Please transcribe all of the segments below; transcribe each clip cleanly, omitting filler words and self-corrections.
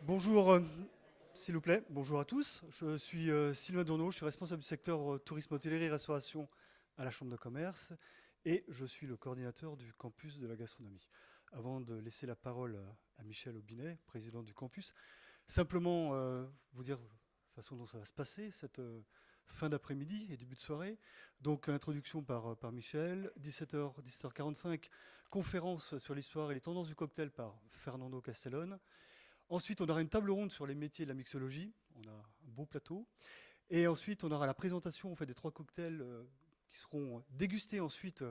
Bonjour, s'il vous plaît, bonjour à tous. Je suis Sylvain Dourneau, je suis responsable du secteur tourisme, hôtellerie, restauration à la Chambre de commerce et je suis le coordinateur du campus de la gastronomie. Avant de laisser la parole à Michel Aubinet, président du campus, simplement vous dire la façon dont ça va se passer cette fin d'après-midi et début de soirée. Donc introduction par Michel, 17h, 17h45, conférence sur l'histoire et les tendances du cocktail par Fernando Castellone. Ensuite, on aura une table ronde sur les métiers de la mixologie. On a un beau plateau. Et ensuite, on aura la présentation des 3 cocktails qui seront dégustés ensuite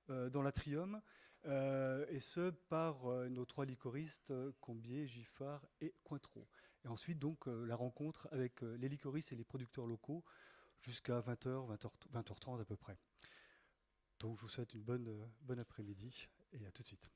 dans l'atrium. Et ce, par nos 3 liquoristes, Combier, Giffard et Cointreau. Et ensuite, donc, la rencontre avec les liquoristes et les producteurs locaux jusqu'à 20h, 20h30 à peu près. Donc, je vous souhaite une bonne après-midi et à tout de suite.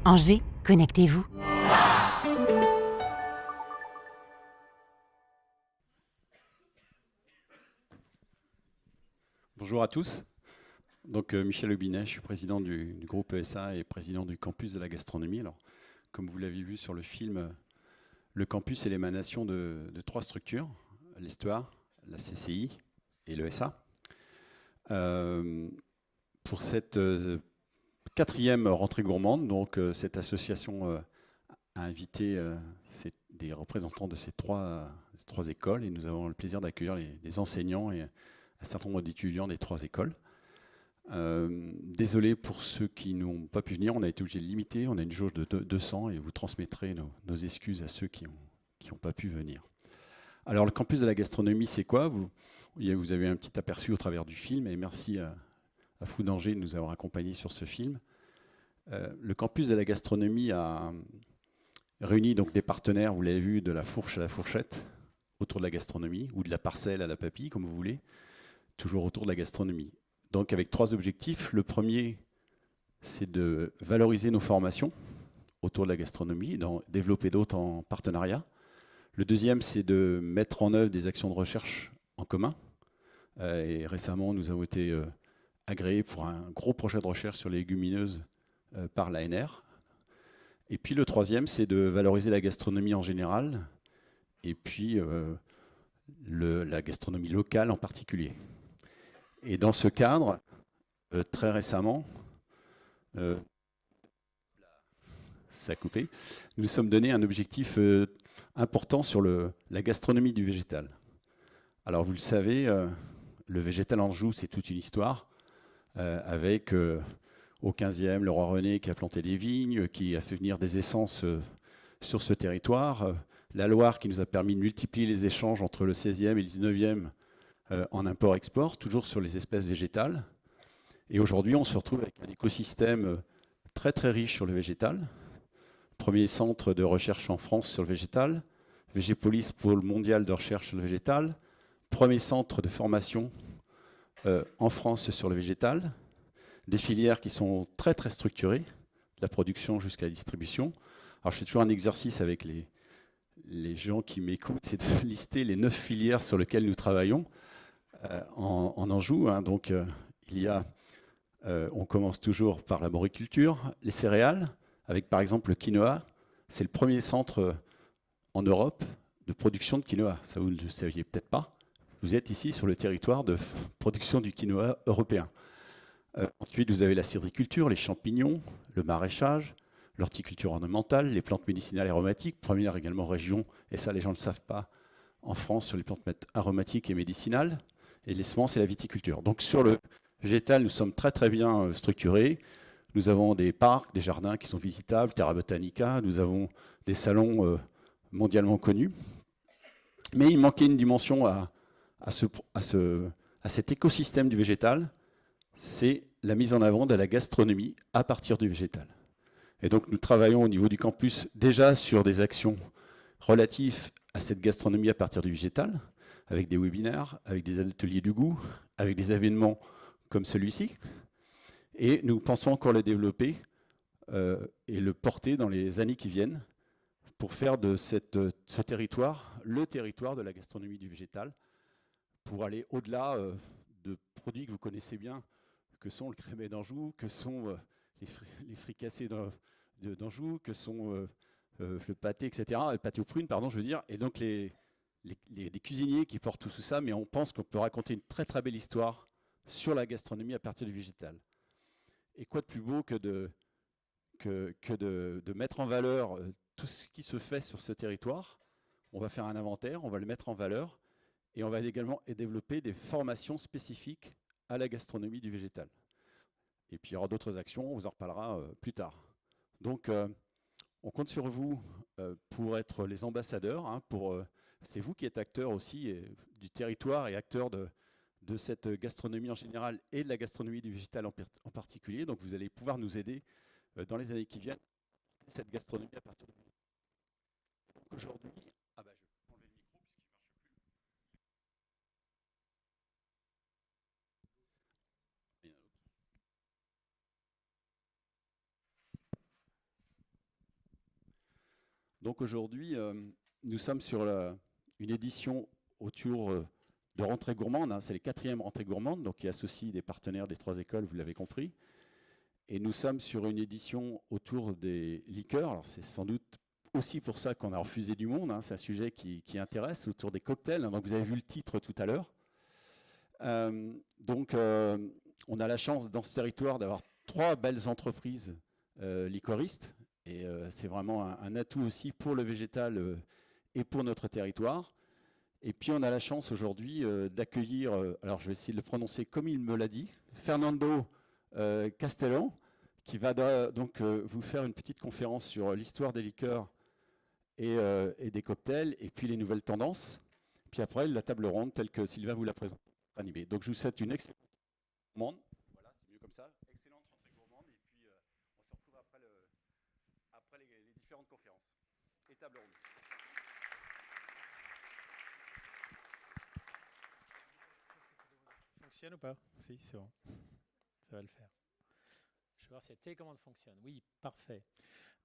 Angers, connectez-vous. Bonjour à tous. Donc Michel Aubinet, je suis président du groupe ESA et président du campus de la gastronomie. Alors, comme vous l'avez vu sur le film, le campus est l'émanation de 3 structures, l'Histoire, la CCI et l'ESA. Pour cette 4e rentrée gourmande, donc cette association a invité des représentants de ces trois écoles et nous avons le plaisir d'accueillir les enseignants et un certain nombre d'étudiants des 3 écoles. Désolé pour ceux qui n'ont pas pu venir, on a été obligé de limiter, on a une jauge de 200 et vous transmettrez nos excuses à ceux qui n'ont pas pu venir. Alors le campus de la gastronomie, c'est quoi ? Vous avez un petit aperçu au travers du film et merci à Fou d'Angers de nous avoir accompagnés sur ce film. Le campus de la gastronomie a réuni donc des partenaires, vous l'avez vu, de la fourche à la fourchette, autour de la gastronomie, ou de la parcelle à la papille, comme vous voulez, toujours autour de la gastronomie. Donc avec 3 objectifs. Le premier, c'est de valoriser nos formations autour de la gastronomie, d'en développer d'autres en partenariat. Le deuxième, c'est de mettre en œuvre des actions de recherche en commun. Et récemment, nous avons été agréés pour un gros projet de recherche sur les légumineuses par l'ANR. Et puis le troisième, c'est de valoriser la gastronomie en général, et puis la gastronomie locale en particulier. Et dans ce cadre, très récemment, ça a coupé, nous sommes donné un objectif important sur la gastronomie du végétal. Alors vous le savez, le végétal en Anjou, c'est toute une histoire, avec au XVe, le roi René qui a planté des vignes, qui a fait venir des essences sur ce territoire, la Loire qui nous a permis de multiplier les échanges entre le XVIe et le XIXe en import-export, toujours sur les espèces végétales. Et aujourd'hui, on se retrouve avec un écosystème très très riche sur le végétal. Premier centre de recherche en France sur le végétal, Végépolis, pôle mondial de recherche sur le végétal, premier centre de formation en France sur le végétal, des filières qui sont très très structurées, de la production jusqu'à la distribution. Alors je fais toujours un exercice avec les gens qui m'écoutent, c'est de lister les 9 filières sur lesquelles nous travaillons en Anjou. Donc il y a, on commence toujours par la moriculture, les céréales, avec par exemple le quinoa. c'est le premier centre en Europe de production de quinoa. Ça, vous ne le saviez peut-être pas. Vous êtes ici sur le territoire de production du quinoa européen. Ensuite, vous avez la cidriculture, les champignons, le maraîchage, l'horticulture ornementale, les plantes médicinales et aromatiques, première également région, et ça les gens ne le savent pas, en France sur les plantes aromatiques et médicinales, et les semences et la viticulture. Donc sur le végétal, nous sommes très très bien structurés. Nous avons des parcs, des jardins qui sont visitables, Terra Botanica, nous avons des salons mondialement connus. Mais il manquait une dimension à cet écosystème du végétal, c'est la mise en avant de la gastronomie à partir du végétal. Et donc nous travaillons au niveau du campus déjà sur des actions relatives à cette gastronomie à partir du végétal, avec des webinaires, avec des ateliers du goût, avec des événements comme celui-ci. Et nous pensons encore le développer et le porter dans les années qui viennent pour faire de ce territoire le territoire de la gastronomie du végétal, pour aller au-delà de produits que vous connaissez bien, que sont le crémet d'Anjou, que sont les fricassés d'Anjou, que sont le pâté, etc. Le pâté aux prunes, pardon, je veux dire. Et donc les cuisiniers qui portent tout ça, mais on pense qu'on peut raconter une très très belle histoire sur la gastronomie à partir du végétal. Et quoi de plus beau que de mettre en valeur tout ce qui se fait sur ce territoire. On va faire un inventaire, on va le mettre en valeur, et on va également développer des formations spécifiques à la gastronomie du végétal. Et puis il y aura d'autres actions, on vous en reparlera plus tard. Donc on compte sur vous pour être les ambassadeurs, hein, c'est vous qui êtes acteurs aussi du territoire et acteurs de cette gastronomie en général et de la gastronomie du végétal en particulier. Donc vous allez pouvoir nous aider dans les années qui viennent, cette gastronomie à partir de végétal. Donc aujourd'hui, je vais enlever le micro puisqu'il ne marche plus. Donc aujourd'hui, nous sommes sur une édition autour de rentrée gourmande, hein, c'est les 4e rentrées gourmandes, donc qui associe des partenaires des 3 écoles, vous l'avez compris. Et nous sommes sur une édition autour des liqueurs. Alors c'est sans doute aussi pour ça qu'on a refusé du monde, hein, c'est un sujet qui intéresse, autour des cocktails. Donc vous avez vu le titre tout à l'heure. Donc on a la chance dans ce territoire d'avoir 3 belles entreprises liquoristes. Et c'est vraiment un atout aussi pour le végétal et pour notre territoire. Et puis on a la chance aujourd'hui d'accueillir, alors je vais essayer de le prononcer comme il me l'a dit, Fernando Castellan, qui va donc vous faire une petite conférence sur l'histoire des liqueurs et des cocktails, et puis les nouvelles tendances. Puis après, la table ronde, telle que Sylvain vous la présente, animée. Donc je vous souhaite une excellente gourmande. Voilà, c'est mieux comme ça. Excellente rentrée gourmande. Et puis on se retrouve après les différentes conférences. Et table ronde. Fonctionne ou pas? Si, c'est bon. Ça va le faire. Je vais voir si la télécommande fonctionne. Oui, parfait.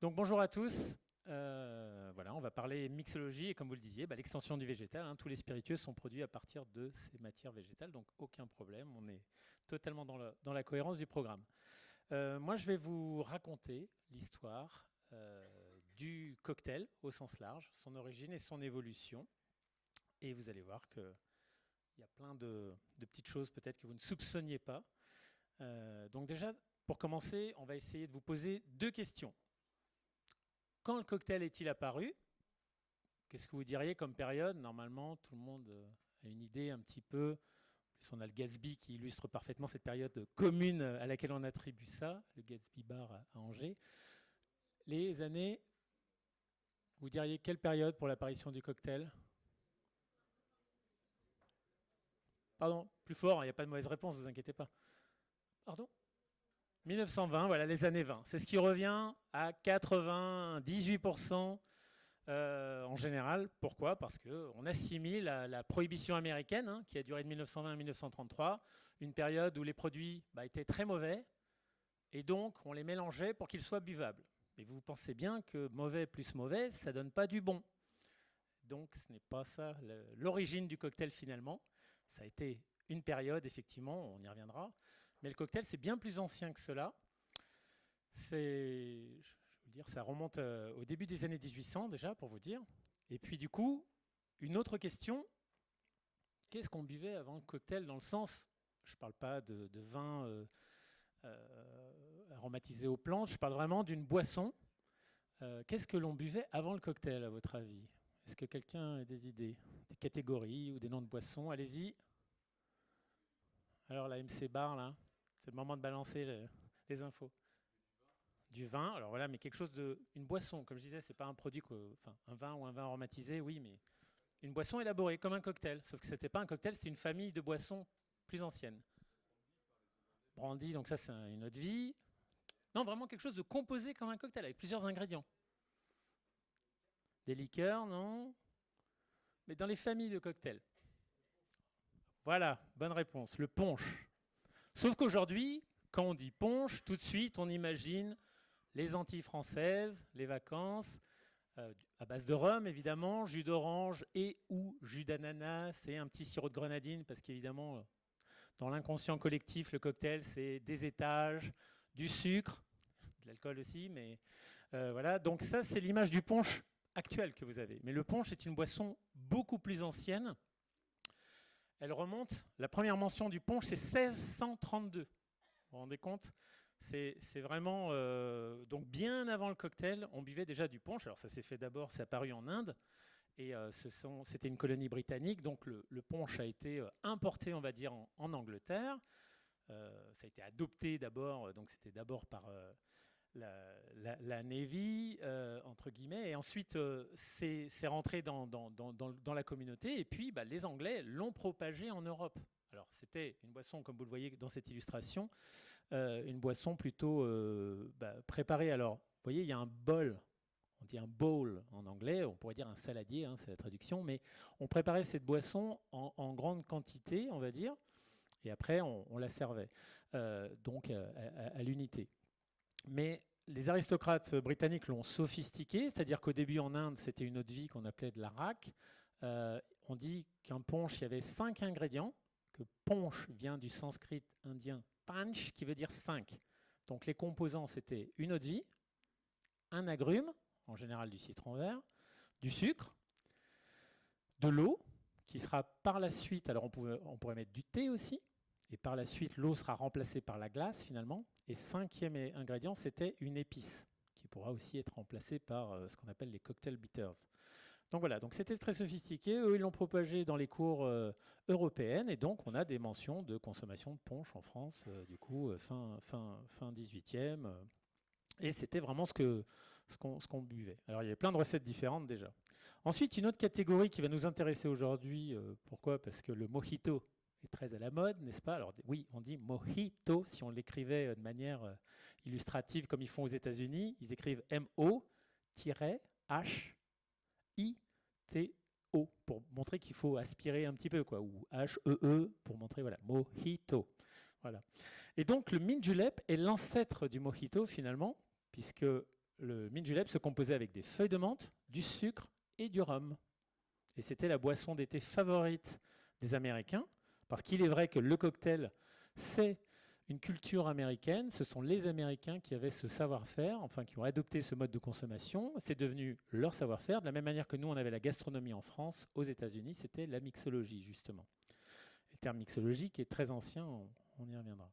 Donc bonjour à tous. Voilà, on va parler mixologie et comme vous le disiez, l'extension du végétal. Hein, tous les spiritueux sont produits à partir de ces matières végétales, donc aucun problème. On est totalement dans la cohérence du programme. Moi, je vais vous raconter l'histoire du cocktail au sens large, son origine et son évolution. Et vous allez voir qu'il y a plein de petites choses peut-être que vous ne soupçonniez pas. Donc déjà, pour commencer, on va essayer de vous poser 2 questions. Quand le cocktail est-il apparu? Qu'est-ce que vous diriez comme période? Normalement, tout le monde a une idée un petit peu. En plus, on a le Gatsby qui illustre parfaitement cette période commune à laquelle on attribue ça, le Gatsby Bar à Angers. Les années, vous diriez quelle période pour l'apparition du cocktail? Pardon, plus fort, il n'y a pas de mauvaise réponse, ne vous inquiétez pas. Pardon? 1920, voilà, les années 20. C'est ce qui revient à 98% en général. Pourquoi? Parce qu'on assimile à la prohibition américaine, hein, qui a duré de 1920 à 1933, une période où les produits étaient très mauvais, et donc on les mélangeait pour qu'ils soient buvables. Mais vous pensez bien que mauvais plus mauvais, ça ne donne pas du bon. Donc ce n'est pas ça l'origine du cocktail finalement. Ça a été une période, effectivement, on y reviendra. Mais le cocktail, c'est bien plus ancien que cela. Je veux dire, ça remonte au début des années 1800 déjà, pour vous dire. Et puis du coup, une autre question, qu'est-ce qu'on buvait avant le cocktail dans le sens, je ne parle pas de vin aromatisé aux plantes, je parle vraiment d'une boisson. Qu'est-ce que l'on buvait avant le cocktail, à votre avis? Est-ce que quelqu'un a des idées, des catégories ou des noms de boissons? Allez-y. Alors la MC Bar, là, c'est le moment de balancer les infos. Du vin, alors voilà, mais quelque chose une boisson, comme je disais, c'est pas un produit, enfin un vin ou un vin aromatisé, oui, mais une boisson élaborée, comme un cocktail, sauf que c'était pas un cocktail, c'était une famille de boissons plus anciennes. Brandy, donc ça c'est une autre vie. Non, vraiment quelque chose de composé comme un cocktail, avec plusieurs ingrédients. Des liqueurs, non? Mais dans les familles de cocktails. Voilà, bonne réponse, le punch. Sauf qu'aujourd'hui, quand on dit punch, tout de suite, on imagine les Antilles françaises, les vacances, à base de rhum, évidemment, jus d'orange et ou jus d'ananas et un petit sirop de grenadine, parce qu'évidemment, dans l'inconscient collectif, le cocktail, c'est des étages, du sucre, de l'alcool aussi, mais voilà. Donc ça, c'est l'image du punch actuel que vous avez. Mais le punch est une boisson beaucoup plus ancienne. Elle remonte, la première mention du punch, c'est 1632. Vous vous rendez compte? C'est vraiment, donc bien avant le cocktail, on buvait déjà du punch. Alors ça s'est fait d'abord, c'est apparu en Inde, et c'était une colonie britannique, donc le punch a été importé, on va dire, en Angleterre. Ça a été adopté d'abord, donc c'était d'abord par la Navy, entre guillemets, et ensuite c'est rentré dans la communauté, et puis les Anglais l'ont propagé en Europe. Alors c'était une boisson, comme vous le voyez dans cette illustration, une boisson plutôt préparée. Alors, vous voyez, il y a un bol, on dit un bowl en anglais, on pourrait dire un saladier, hein, c'est la traduction, mais on préparait cette boisson en grande quantité, on va dire, et après on la servait, donc à l'unité. Mais les aristocrates britanniques l'ont sophistiqué, c'est-à-dire qu'au début en Inde, c'était une eau de vie qu'on appelait de l'arak. On dit qu'un punch, il y avait 5 ingrédients, que punch vient du sanskrit indien panch, qui veut dire 5. Donc les composants, c'était une eau de vie, un agrume, en général du citron vert, du sucre, de l'eau, qui sera par la suite, alors on pourrait mettre du thé aussi, et par la suite, l'eau sera remplacée par la glace finalement. Et 5e ingrédient, c'était une épice, qui pourra aussi être remplacée par ce qu'on appelle les cocktail bitters. Donc voilà, donc c'était très sophistiqué. Eux, ils l'ont propagé dans les cours européennes, et donc on a des mentions de consommation de punch en France, du coup, fin 18e. Et c'était vraiment ce qu'on buvait. Alors il y avait plein de recettes différentes déjà. Ensuite, une autre catégorie qui va nous intéresser aujourd'hui, pourquoi? Parce que le mojito est très à la mode, n'est-ce pas? Alors oui, on dit mojito si on l'écrivait de manière illustrative comme ils font aux États-Unis. Ils écrivent M-O-H-I-T-O pour montrer qu'il faut aspirer un petit peu, quoi, ou H-E-E pour montrer, voilà, mojito. Voilà. Et donc le mint julep est l'ancêtre du mojito finalement, puisque le mint julep se composait avec des feuilles de menthe, du sucre et du rhum. Et c'était la boisson d'été favorite des Américains, parce qu'il est vrai que le cocktail, c'est une culture américaine. Ce sont les Américains qui avaient ce savoir-faire, enfin qui ont adopté ce mode de consommation. C'est devenu leur savoir-faire, de la même manière que nous, on avait la gastronomie en France. Aux États-Unis, c'était la mixologie, justement. Le terme mixologie qui est très ancien, on y reviendra.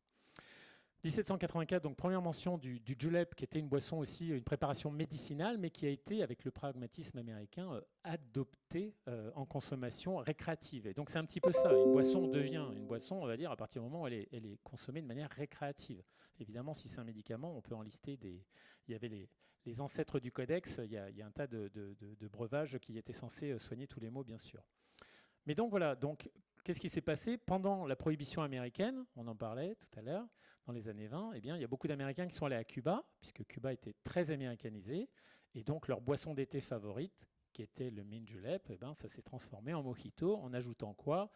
1784, donc première mention du julep, qui était une boisson aussi, une préparation médicinale, mais qui a été, avec le pragmatisme américain, adoptée en consommation récréative. Et donc c'est un petit peu ça, une boisson devient une boisson, on va dire, à partir du moment où elle est consommée de manière récréative. Évidemment, si c'est un médicament, on peut en lister des... Il y avait les ancêtres du codex, il y a un tas de breuvages qui étaient censés soigner tous les maux, bien sûr. Mais donc voilà, donc qu'est-ce qui s'est passé pendant la prohibition américaine? On en parlait tout à l'heure, dans les années 20. Eh bien, il y a beaucoup d'Américains qui sont allés à Cuba, puisque Cuba était très américanisé, et donc leur boisson d'été favorite, qui était le mint julep, eh ben, ça s'est transformé en mojito, en ajoutant quoi?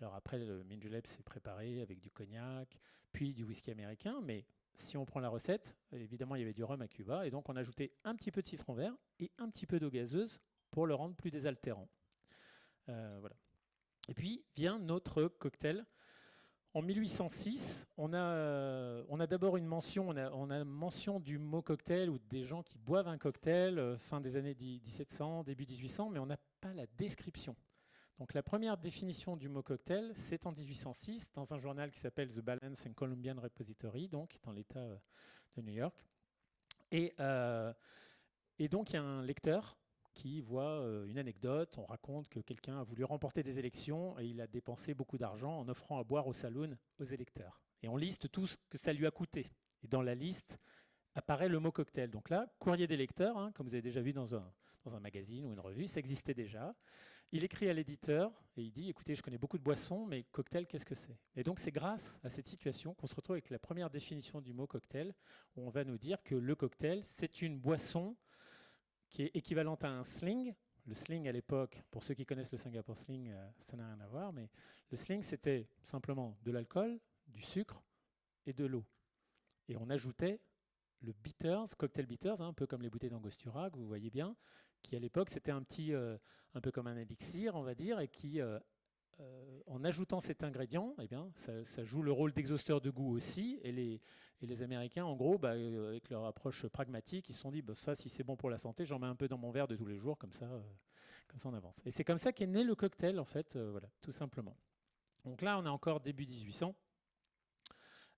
Alors après, le mint julep s'est préparé avec du cognac, puis du whisky américain, mais si on prend la recette, évidemment, il y avait du rhum à Cuba, et donc on a ajouté un petit peu de citron vert et un petit peu d'eau gazeuse pour le rendre plus désaltérant. Voilà. Et puis vient notre cocktail. En 1806, on a d'abord une mention, on a mention du mot cocktail ou des gens qui boivent un cocktail fin des années 1700, début 1800, mais on n'a pas la description. Donc la première définition du mot cocktail, c'est en 1806 dans un journal qui s'appelle The Balance and Columbian Repository, donc dans l'État de New York. Et donc il y a un lecteur qui voit une anecdote. On raconte que quelqu'un a voulu remporter des élections et il a dépensé beaucoup d'argent en offrant à boire au saloon aux électeurs. Et on liste tout ce que ça lui a coûté. Et dans la liste apparaît le mot cocktail. Donc là, courrier des lecteurs, hein, comme vous avez déjà vu dans un magazine ou une revue, ça existait déjà. Il écrit à l'éditeur et il dit « Écoutez, je connais beaucoup de boissons, mais cocktail, qu'est-ce que c'est ?» Et donc c'est grâce à cette situation qu'on se retrouve avec la première définition du mot cocktail, où on va nous dire que le cocktail, c'est une boisson qui est équivalente à un sling. Le sling à l'époque, pour ceux qui connaissent le Singapore sling, ça n'a rien à voir, mais le sling c'était simplement de l'alcool, du sucre et de l'eau. Et on ajoutait le bitters, cocktail bitters, hein, un peu comme les bouteilles d'angostura que vous voyez bien, qui à l'époque c'était un peu comme un élixir, on va dire, et qui en ajoutant cet ingrédient, eh bien, ça joue le rôle d'exhausteur de goût aussi. Et les Américains, en gros, avec leur approche pragmatique, ils se sont dit, ça, si c'est bon pour la santé, j'en mets un peu dans mon verre de tous les jours, comme ça on avance. Et c'est comme ça qu'est né le cocktail, en fait, voilà, tout simplement. Donc là, on est encore début 1800.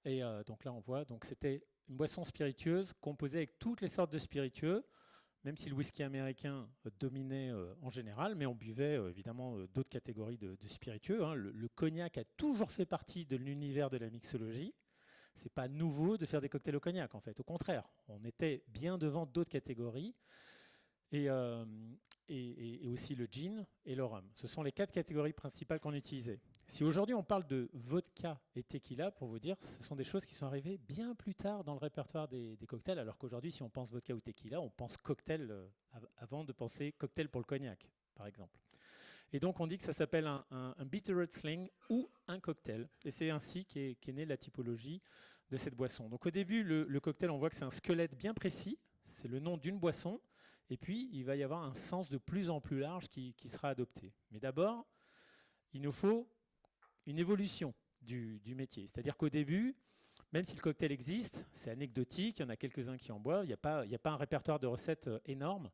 Et donc là, on voit, donc c'était une boisson spiritueuse composée avec toutes les sortes de spiritueux, même si le whisky américain dominait en général, mais on buvait évidemment d'autres catégories de spiritueux. Hein. Le cognac a toujours fait partie de l'univers de la mixologie. Ce n'est pas nouveau de faire des cocktails au cognac, en fait. Au contraire, on était bien devant d'autres catégories. Et aussi le gin et le rhum. Ce sont les 4 catégories principales qu'on utilisait. Si aujourd'hui on parle de vodka et tequila, pour vous dire, ce sont des choses qui sont arrivées bien plus tard dans le répertoire des cocktails, alors qu'aujourd'hui, si on pense vodka ou tequila, on pense cocktail avant de penser cocktail pour le cognac, par exemple. Et donc on dit que ça s'appelle un bittered sling ou un cocktail. Et c'est ainsi qu'est née la typologie de cette boisson. Donc au début, le cocktail, on voit que c'est un squelette bien précis, c'est le nom d'une boisson, et puis il va y avoir un sens de plus en plus large qui sera adopté. Mais d'abord, il nous faut une évolution du métier. C'est-à-dire qu'au début, même si le cocktail existe, c'est anecdotique, il y en a quelques-uns qui en boivent, il n'y a pas un répertoire de recettes énorme.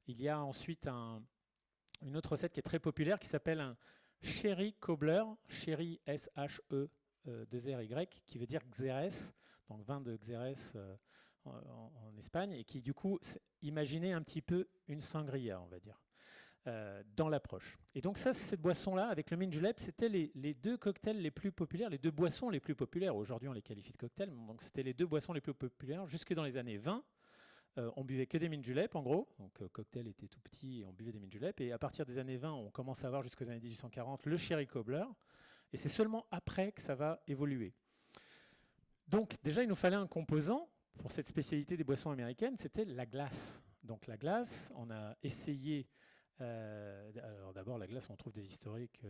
Il y a ensuite une autre recette qui est très populaire qui s'appelle un sherry cobbler, sherry S-H-E-2-R-Y, qui veut dire Xérès, donc vin de Xérès en Espagne, et qui du coup, imaginez un petit peu une sangria, on va dire. Dans l'approche. Et donc ça, cette boisson-là, avec le mint julep, c'était les 2 cocktails les plus populaires, les 2 boissons les plus populaires. Aujourd'hui, on les qualifie de cocktails, donc c'était les 2 boissons les plus populaires. Jusque dans les années 20, on buvait que des mint julep, en gros. Donc cocktail était tout petit et on buvait des mint julep. Et à partir des années 20, on commence à avoir jusqu'aux années 1840 le sherry cobbler. Et c'est seulement après que ça va évoluer. Donc déjà, il nous fallait un composant pour cette spécialité des boissons américaines, c'était la glace. Donc la glace, on a essayé... alors d'abord, la glace, on trouve des historiques,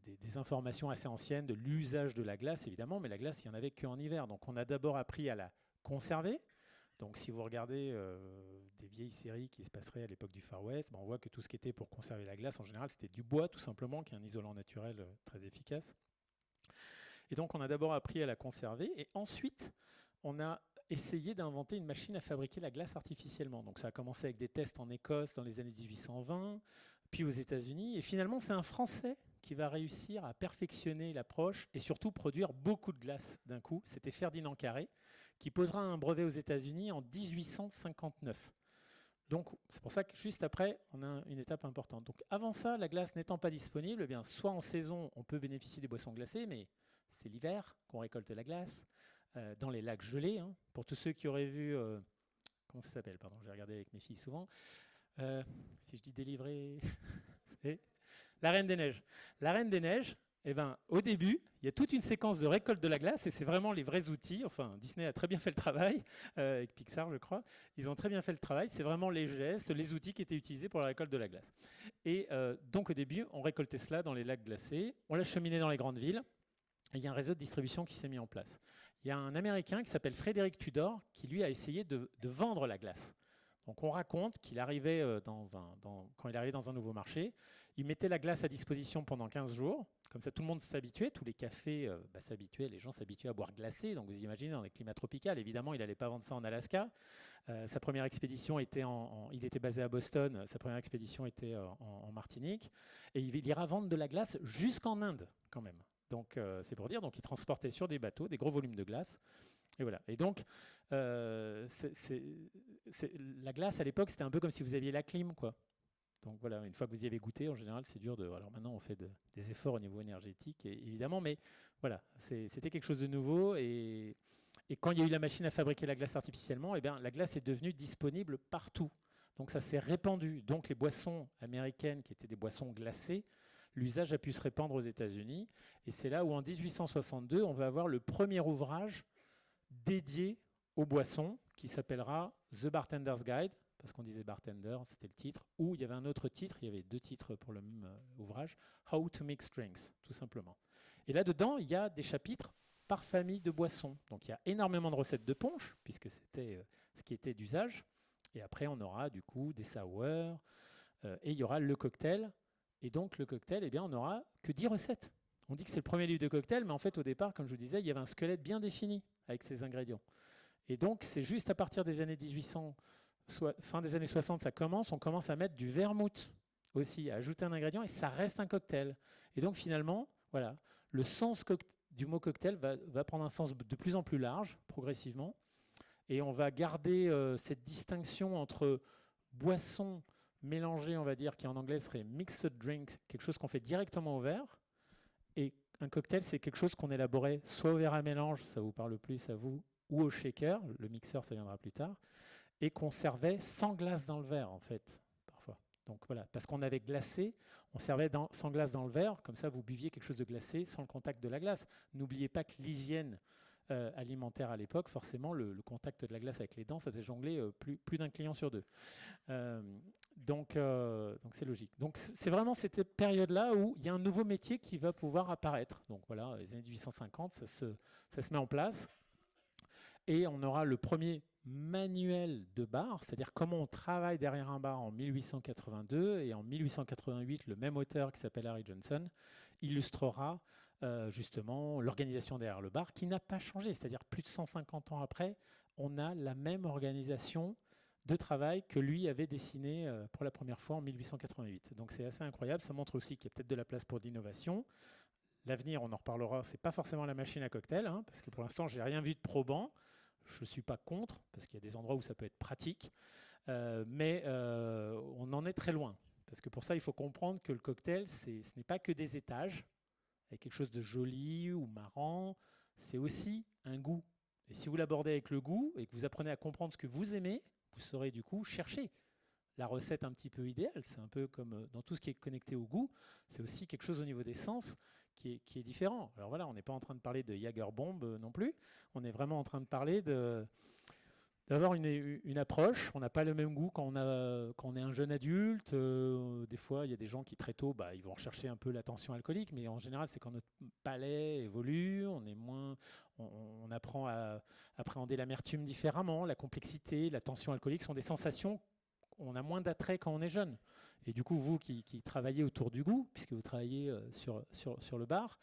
des informations assez anciennes de l'usage de la glace, évidemment, mais la glace, il n'y en avait qu'en hiver. Donc on a d'abord appris à la conserver. Donc si vous regardez des vieilles séries qui se passeraient à l'époque du Far West, on voit que tout ce qui était pour conserver la glace, en général, c'était du bois, tout simplement, qui est un isolant naturel très efficace. Et donc on a d'abord appris à la conserver, et ensuite, on a essayer d'inventer une machine à fabriquer la glace artificiellement. Donc ça a commencé avec des tests en Écosse dans les années 1820, puis aux États-Unis. Et finalement, c'est un Français qui va réussir à perfectionner l'approche et surtout produire beaucoup de glace d'un coup. C'était Ferdinand Carré, qui posera un brevet aux États-Unis en 1859. Donc c'est pour ça que juste après, on a une étape importante. Donc avant ça, la glace n'étant pas disponible, eh bien, soit en saison, on peut bénéficier des boissons glacées, mais c'est l'hiver qu'on récolte la glace. Dans les lacs gelés, hein, pour tous ceux qui auraient vu, comment ça s'appelle, pardon, j'ai regardé avec mes filles souvent, si je dis délivrer, c'est La Reine des Neiges. La Reine des Neiges, eh ben, au début, il y a toute une séquence de récolte de la glace, et c'est vraiment les vrais outils, enfin Disney a très bien fait le travail, avec Pixar je crois, ils ont très bien fait le travail, c'est vraiment les gestes, les outils qui étaient utilisés pour la récolte de la glace. Et donc au début, on récoltait cela dans les lacs glacés, on l'acheminait dans les grandes villes, et il y a un réseau de distribution qui s'est mis en place. Il y a un Américain qui s'appelle Frédéric Tudor qui, lui, a essayé de vendre la glace. Donc on raconte qu'il arrivait quand il arrivait dans un nouveau marché, il mettait la glace à disposition pendant 15 jours, comme ça tout le monde s'habituait, tous les cafés s'habituaient, les gens s'habituaient à boire glacé, donc vous imaginez dans les climats tropicaux, évidemment il n'allait pas vendre ça en Alaska. Sa première expédition était il était basé à Boston, sa première expédition était en Martinique, et il ira vendre de la glace jusqu'en Inde quand même. Donc c'est pour dire, donc il transportait sur des bateaux des gros volumes de glace. Et voilà. Et donc la glace à l'époque, c'était un peu comme si vous aviez la clim, quoi. Donc voilà, une fois que vous y avez goûté, en général, c'est dur de. Alors maintenant, on fait des efforts au niveau énergétique, évidemment, mais voilà, c'était quelque chose de nouveau. Et quand il y a eu la machine à fabriquer la glace artificiellement, eh bien, la glace est devenue disponible partout. Donc ça s'est répandu. Donc les boissons américaines, qui étaient des boissons glacées, l'usage a pu se répandre aux États-Unis. Et c'est là où, en 1862, on va avoir le premier ouvrage dédié aux boissons, qui s'appellera The Bartender's Guide, parce qu'on disait bartender, c'était le titre, ou il y avait un autre titre, il y avait 2 titres pour le même ouvrage, How to Mix Drinks, tout simplement. Et là-dedans, il y a des chapitres par famille de boissons. Donc il y a énormément de recettes de punch, puisque c'était ce qui était d'usage. Et après, on aura du coup des sours, et il y aura le cocktail. Et donc le cocktail, eh bien, on n'aura que 10 recettes. On dit que c'est le premier livre de cocktail, mais en fait, au départ, comme je vous disais, il y avait un squelette bien défini avec ses ingrédients. Et donc, c'est juste à partir des années 1800, fin des années 60, on commence à mettre du vermouth aussi, à ajouter un ingrédient, et ça reste un cocktail. Et donc, finalement, voilà, le sens du mot cocktail va prendre un sens de plus en plus large, progressivement, et on va garder cette distinction entre boisson mélangée, on va dire, qui en anglais serait mixed drink, quelque chose qu'on fait directement au verre, et un cocktail, c'est quelque chose qu'on élaborait soit au verre à mélange, ça vous parle plus à vous, ou au shaker, le mixeur, ça viendra plus tard, et qu'on servait sans glace dans le verre, en fait, parfois. Donc voilà, parce qu'on avait glacé, on servait sans glace dans le verre, comme ça vous buviez quelque chose de glacé sans le contact de la glace. N'oubliez pas que l'hygiène alimentaire à l'époque, forcément, le contact de la glace avec les dents, ça faisait jongler plus d'un client sur 2. Donc c'est logique. Donc c'est vraiment cette période-là où il y a un nouveau métier qui va pouvoir apparaître. Donc voilà, les années 1850, ça se met en place. Et on aura le premier manuel de bar, c'est-à-dire comment on travaille derrière un bar en 1882. Et en 1888, le même auteur qui s'appelle Harry Johnson illustrera justement l'organisation derrière le bar qui n'a pas changé. C'est-à-dire plus de 150 ans après, on a la même organisation de travail que lui avait dessiné pour la première fois en 1888. Donc c'est assez incroyable, ça montre aussi qu'il y a peut-être de la place pour de l'innovation. L'avenir, on en reparlera, c'est pas forcément la machine à cocktail, hein, parce que pour l'instant, j'ai rien vu de probant. Je ne suis pas contre, parce qu'il y a des endroits où ça peut être pratique, mais on en est très loin. Parce que pour ça, il faut comprendre que le cocktail, ce n'est pas que des étages, avec quelque chose de joli ou marrant, c'est aussi un goût. Et si vous l'abordez avec le goût, et que vous apprenez à comprendre ce que vous aimez, vous saurez du coup chercher la recette un petit peu idéale. C'est un peu comme dans tout ce qui est connecté au goût, c'est aussi quelque chose au niveau des sens qui est différent. Alors voilà, on n'est pas en train de parler de Jägerbomb non plus, on est vraiment en train de parler d'avoir une approche. On n'a pas le même goût quand on est un jeune adulte. Des fois, il y a des gens qui très tôt, ils vont rechercher un peu la tension alcoolique, mais en général, c'est quand notre palais évolue, on apprend à appréhender l'amertume différemment, la complexité, la tension alcoolique sont des sensations. On a moins d'attrait quand on est jeune. Et du coup, vous qui travaillez autour du goût, puisque vous travaillez sur le bar,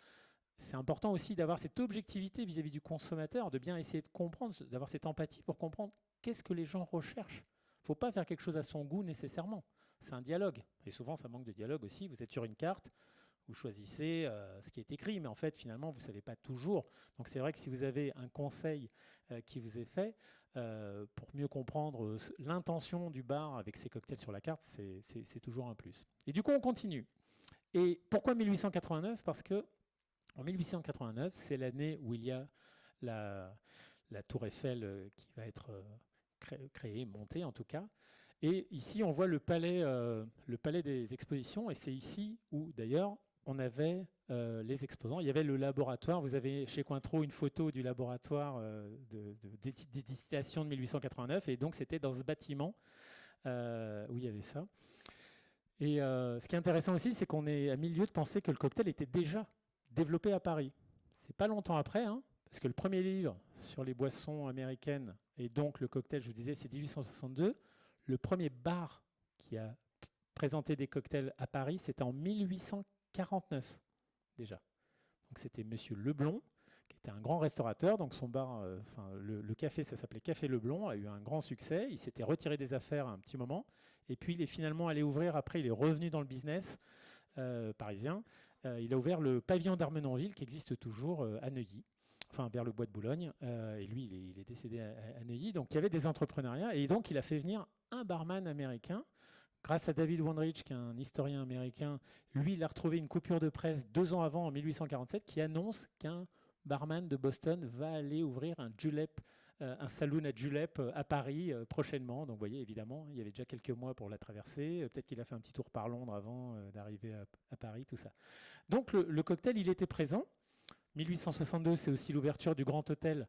c'est important aussi d'avoir cette objectivité vis-à-vis du consommateur, de bien essayer de comprendre, d'avoir cette empathie pour comprendre qu'est-ce que les gens recherchent. Il ne faut pas faire quelque chose à son goût nécessairement. C'est un dialogue. Et souvent, ça manque de dialogue aussi. Vous êtes sur une carte, vous choisissez ce qui est écrit, mais en fait, finalement, vous ne savez pas toujours. Donc c'est vrai que si vous avez un conseil qui vous est fait, pour mieux comprendre l'intention du bar avec ses cocktails sur la carte, c'est toujours un plus. Et du coup, on continue. Et pourquoi 1889 ? Parce que en 1889, c'est l'année où il y a la tour Eiffel qui va être créée, montée en tout cas. Et ici, on voit le palais des expositions, et c'est ici où, d'ailleurs, on avait les exposants. Il y avait le laboratoire. Vous avez chez Cointreau une photo du laboratoire des distillations de 1889. Et donc, c'était dans ce bâtiment où il y avait ça. Et ce qui est intéressant aussi, c'est qu'on est à milieu de penser que le cocktail était déjà développé à Paris. C'est pas longtemps après, hein, parce que le premier livre sur les boissons américaines, et donc le cocktail, je vous disais, c'est 1862. le premier bar qui a présenté des cocktails à Paris, c'était en 1849 déjà. Donc c'était Monsieur Leblond, qui était un grand restaurateur. Donc son bar, le café, ça s'appelait Café Leblond, a eu un grand succès. Il s'était retiré des affaires un petit moment. Et puis il est finalement allé ouvrir, après il est revenu dans le business parisien. Il a ouvert le pavillon d'Armenonville, qui existe toujours à Neuilly, enfin vers le bois de Boulogne. Et lui, il est décédé à Neuilly. Donc il y avait des entrepreneuriats. Et donc il a fait venir un barman américain. Grâce à David Wondrich, qui est un historien américain, lui, il a retrouvé une coupure de presse 2 ans avant, en 1847, qui annonce qu'un barman de Boston va aller ouvrir un saloon à Julep à Paris prochainement. Donc vous voyez, évidemment, il y avait déjà quelques mois pour la traverser. Peut-être qu'il a fait un petit tour par Londres avant d'arriver à Paris, tout ça. Donc le cocktail, il était présent. 1862, c'est aussi l'ouverture du Grand Hôtel,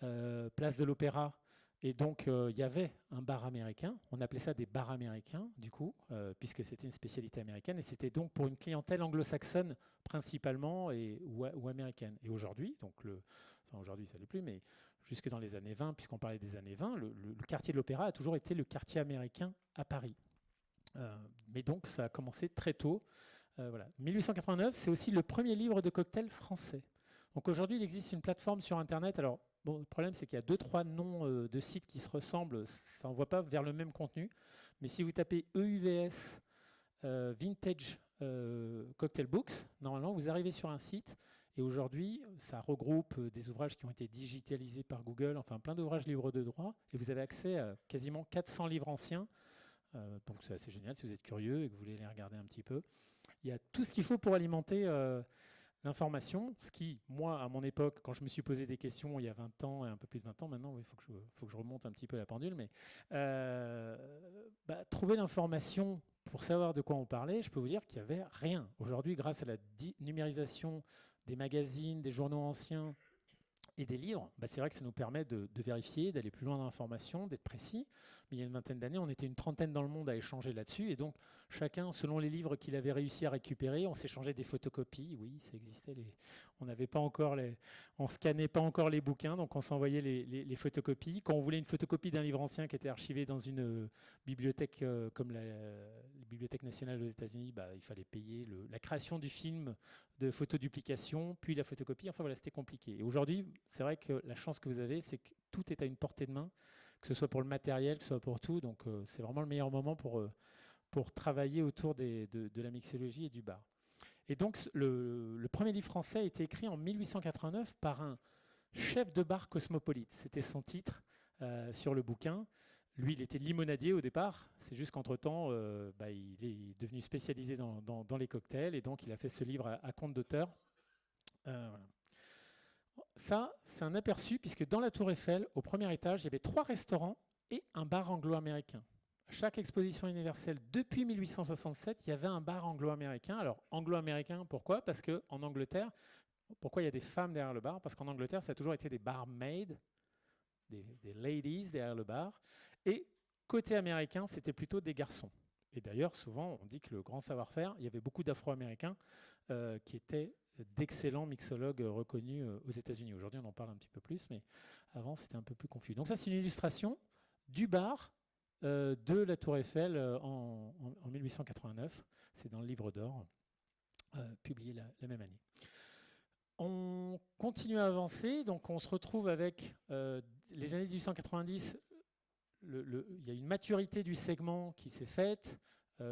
place de l'Opéra. Et donc, il y avait un bar américain. On appelait ça des bars américains, du coup, puisque c'était une spécialité américaine. Et c'était donc pour une clientèle anglo-saxonne principalement ou américaine. Et aujourd'hui, aujourd'hui, ça ne l'est plus, mais jusque dans les années 20, puisqu'on parlait des années 20, le quartier de l'Opéra a toujours été le quartier américain à Paris. Mais donc, ça a commencé très tôt. Voilà. 1889, c'est aussi le premier livre de cocktail français. Donc aujourd'hui, il existe une plateforme sur Internet. Alors, bon, le problème, c'est qu'il y a 2-3 noms de sites qui se ressemblent. Ça n'envoie pas vers le même contenu. Mais si vous tapez EUVS Vintage Cocktail Books, normalement, vous arrivez sur un site. Et aujourd'hui, ça regroupe des ouvrages qui ont été digitalisés par Google, enfin plein d'ouvrages libres de droit. Et vous avez accès à quasiment 400 livres anciens. Donc c'est assez génial si vous êtes curieux et que vous voulez les regarder un petit peu. Il y a tout ce qu'il faut pour alimenter l'information, ce qui, moi, à mon époque, quand je me suis posé des questions il y a 20 ans, et un peu plus de 20 ans maintenant, il faut que je remonte un petit peu la pendule, mais trouver l'information pour savoir de quoi on parlait, je peux vous dire qu'il n'y avait rien. Aujourd'hui, grâce à la numérisation des magazines, des journaux anciens et des livres, c'est vrai que ça nous permet de vérifier, d'aller plus loin dans l'information, d'être précis. Mais il y a une vingtaine d'années, on était une trentaine dans le monde à échanger là-dessus. Et donc, chacun, selon les livres qu'il avait réussi à récupérer, on s'échangeait des photocopies. Oui, ça existait. On scannait pas encore les bouquins, donc on s'envoyait les photocopies. Quand on voulait une photocopie d'un livre ancien qui était archivé dans une bibliothèque comme la Bibliothèque nationale aux États-Unis, il fallait payer la création du film de photoduplication, puis la photocopie. Enfin voilà, c'était compliqué. Et aujourd'hui, c'est vrai que la chance que vous avez, c'est que tout est à une portée de main, que ce soit pour le matériel, que ce soit pour tout. Donc c'est vraiment le meilleur moment pour travailler autour de la mixologie et du bar. Et donc le premier livre français a été écrit en 1889 par un chef de bar cosmopolite. C'était son titre sur le bouquin. Lui, il était limonadier au départ. C'est juste qu'entre-temps, il est devenu spécialisé dans les cocktails. Et donc, il a fait ce livre à compte d'auteur. Voilà. Ça, c'est un aperçu, puisque dans la Tour Eiffel, au premier étage, il y avait 3 restaurants et un bar anglo-américain. À chaque exposition universelle, depuis 1867, il y avait un bar anglo-américain. Alors, anglo-américain, pourquoi? Parce qu'en Angleterre, pourquoi il y a des femmes derrière le bar? Parce qu'en Angleterre, ça a toujours été des barmaids, des ladies derrière le bar. Et côté américain, c'était plutôt des garçons. Et d'ailleurs, souvent, on dit que le grand savoir-faire, il y avait beaucoup d'Afro-Américains qui étaient d'excellents mixologues reconnus aux États-Unis. Aujourd'hui, on en parle un petit peu plus, mais avant, c'était un peu plus confus. Donc ça, c'est une illustration du bar de la Tour Eiffel en 1889. C'est dans le Livre d'Or, publié la même année. On continue à avancer, donc on se retrouve avec les années 1890. Il y a une maturité du segment qui s'est faite.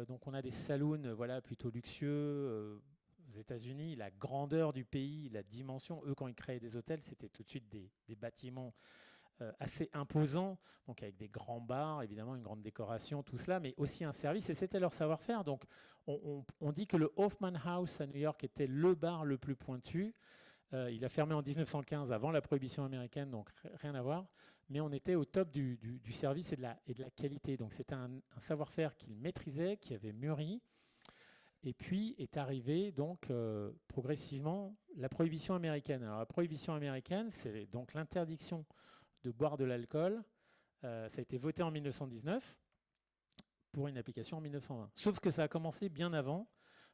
Donc on a des saloons plutôt luxueux. Aux États-Unis, la grandeur du pays, la dimension, eux, quand ils créaient des hôtels, c'était tout de suite des bâtiments assez imposants, donc avec des grands bars, évidemment, une grande décoration, tout cela, mais aussi un service, et c'était leur savoir-faire. Donc on dit que le Hoffman House à New York était le bar le plus pointu. Il a fermé en 1915, avant la prohibition américaine, donc rien à voir. Mais on était au top du service et de la qualité. Donc c'était un savoir-faire qu'il maîtrisait, qui avait mûri. Et puis est arrivée donc progressivement la prohibition américaine. Alors la prohibition américaine, c'est donc l'interdiction de boire de l'alcool. Ça a été voté en 1919 pour une application en 1920. Sauf que ça a commencé bien avant.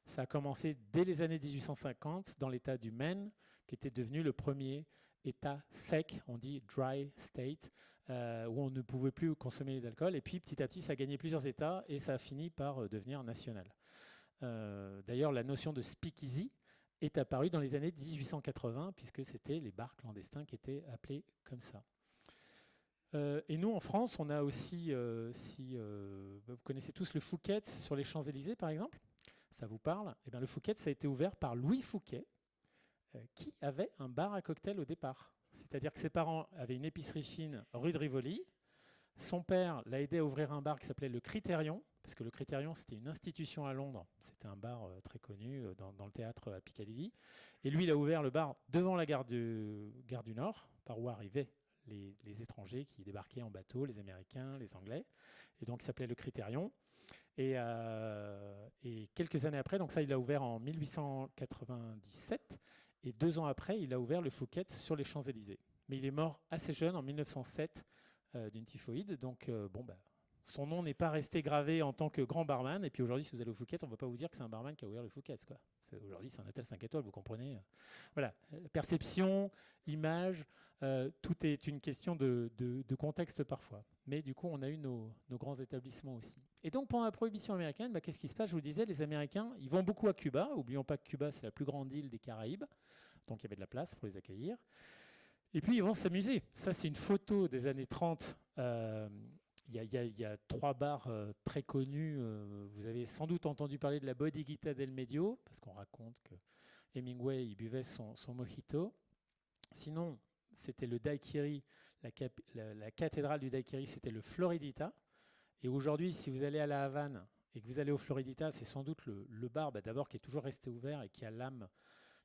Ça a commencé dès les années 1850 dans l'État du Maine, qui était devenu le premier État sec, on dit dry state, où on ne pouvait plus consommer d'alcool. Et puis petit à petit, ça a gagné plusieurs États et ça a fini par devenir national. D'ailleurs, la notion de speakeasy est apparue dans les années 1880, puisque c'était les bars clandestins qui étaient appelés comme ça. Et nous, en France, on a aussi, vous connaissez tous le Fouquet's sur les Champs-Élysées, par exemple, ça vous parle? Eh bien, le Fouquet's a été ouvert par Louis Fouquet, qui avait un bar à cocktail au départ. C'est-à-dire que ses parents avaient une épicerie fine rue de Rivoli. Son père l'a aidé à ouvrir un bar qui s'appelait le Critérion, parce que le Critérion, c'était une institution à Londres. C'était un bar très connu dans le théâtre à Piccadilly. Et lui, il a ouvert le bar devant la gare du Nord, par où arrivaient les étrangers qui débarquaient en bateau, les Américains, les Anglais. Et donc, il s'appelait le Critérion. Et quelques années après, donc ça, il l'a ouvert en 1897. Et 2 ans après, il a ouvert le Fouquet's sur les Champs-Élysées. Mais il est mort assez jeune, en 1907, d'une typhoïde. Donc, son nom n'est pas resté gravé en tant que grand barman. Et puis aujourd'hui, si vous allez au Fouquet's, on ne va pas vous dire que c'est un barman qui a ouvert le Fouquet's, quoi. Aujourd'hui, c'est un hôtel 5 étoiles, vous comprenez. Voilà, perception, image, tout est une question de contexte parfois. Mais du coup, on a eu nos grands établissements aussi. Et donc, pendant la prohibition américaine, qu'est-ce qui se passe? Je vous disais, les Américains, ils vont beaucoup à Cuba. N'oublions pas que Cuba, c'est la plus grande île des Caraïbes. Donc, il y avait de la place pour les accueillir. Et puis, ils vont s'amuser. Ça, c'est une photo des années 30. Il y a 3 bars très connus. Vous avez sans doute entendu parler de la Bodeguita del Medio, parce qu'on raconte que Hemingway il buvait son mojito. Sinon, c'était le daiquiri. La cathédrale du daiquiri, c'était le Floridita. Et aujourd'hui, si vous allez à la Havane et que vous allez au Floridita, c'est sans doute le bar, d'abord, qui est toujours resté ouvert et qui a l'âme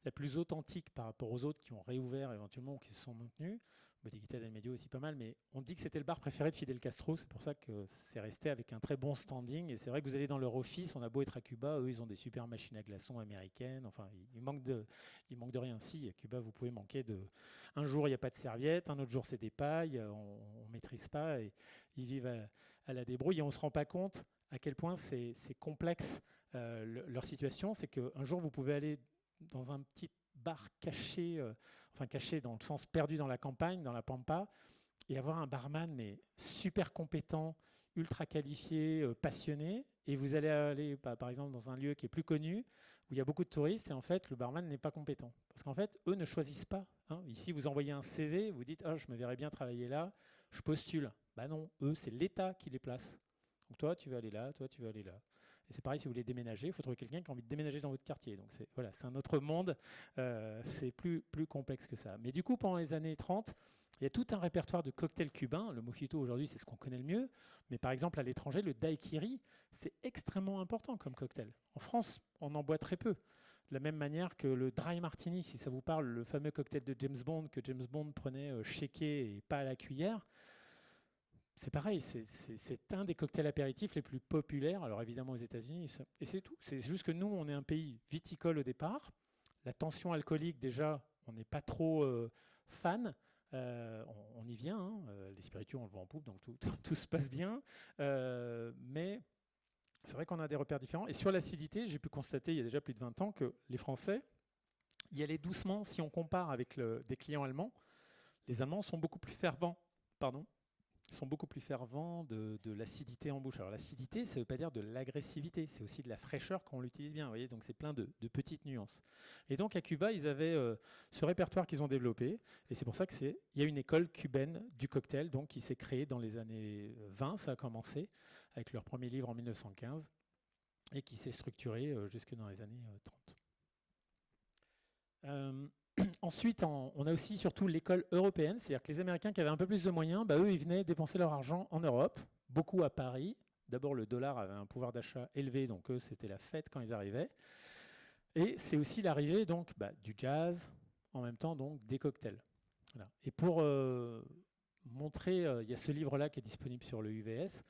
la plus authentique par rapport aux autres qui ont réouvert éventuellement ou qui se sont maintenus. Bodeguita del Medio aussi pas mal, mais on dit que c'était le bar préféré de Fidel Castro, c'est pour ça que c'est resté avec un très bon standing. Et c'est vrai que vous allez dans leur office, on a beau être à Cuba, eux ils ont des super machines à glaçons américaines, enfin il manque de rien. Si, à Cuba vous pouvez manquer de... Un jour il n'y a pas de serviette, un autre jour c'est des pailles, on ne maîtrise pas, et ils vivent à la débrouille et on ne se rend pas compte à quel point c'est complexe leur situation. C'est qu'un jour vous pouvez aller dans un petit bar caché, caché dans le sens perdu dans la campagne, dans la pampa, et avoir un barman mais super compétent, ultra qualifié, passionné, et vous allez aller par exemple dans un lieu qui est plus connu, où il y a beaucoup de touristes, et en fait le barman n'est pas compétent. Parce qu'en fait, eux ne choisissent pas. Ici, vous envoyez un CV, vous dites « Oh, je me verrais bien travailler là, je postule ». Bah non, eux, c'est l'État qui les place. Donc toi, tu veux aller là, toi, tu veux aller là. Et c'est pareil, si vous voulez déménager, il faut trouver quelqu'un qui a envie de déménager dans votre quartier. Donc c'est un autre monde, c'est plus complexe que ça. Mais du coup, pendant les années 30, il y a tout un répertoire de cocktails cubains. Le mojito, aujourd'hui, c'est ce qu'on connaît le mieux. Mais par exemple, à l'étranger, le daiquiri, c'est extrêmement important comme cocktail. En France, on en boit très peu. De la même manière que le dry martini, si ça vous parle, le fameux cocktail de James Bond, que James Bond prenait shaké et pas à la cuillère. C'est pareil, c'est un des cocktails apéritifs les plus populaires, alors évidemment aux États-Unis, et c'est tout. C'est juste que nous, on est un pays viticole au départ. La tension alcoolique, déjà, on n'est pas trop fan. On y vient, hein. Les spiritueux, on le voit en poupe, donc tout se passe bien. Mais c'est vrai qu'on a des repères différents. Et sur l'acidité, j'ai pu constater il y a déjà plus de 20 ans que les Français y allaient doucement. Si on compare avec des clients allemands, les Allemands sont beaucoup plus fervents. Sont beaucoup plus fervents de l'acidité en bouche. Alors l'acidité, ça ne veut pas dire de l'agressivité, c'est aussi de la fraîcheur quand on l'utilise bien. Vous voyez, donc c'est plein de petites nuances. Et donc à Cuba, ils avaient ce répertoire qu'ils ont développé, et c'est pour ça qu'il y a une école cubaine du cocktail, donc qui s'est créée dans les années 20, ça a commencé avec leur premier livre en 1915, et qui s'est structurée jusque dans les années 30. Ensuite, on a aussi surtout l'école européenne, c'est-à-dire que les Américains qui avaient un peu plus de moyens, eux, ils venaient dépenser leur argent en Europe, beaucoup à Paris. D'abord, le dollar avait un pouvoir d'achat élevé, donc eux, c'était la fête quand ils arrivaient. Et c'est aussi l'arrivée donc du jazz, en même temps donc des cocktails. Voilà. Et pour montrer, il y a ce livre-là qui est disponible sur le UVS.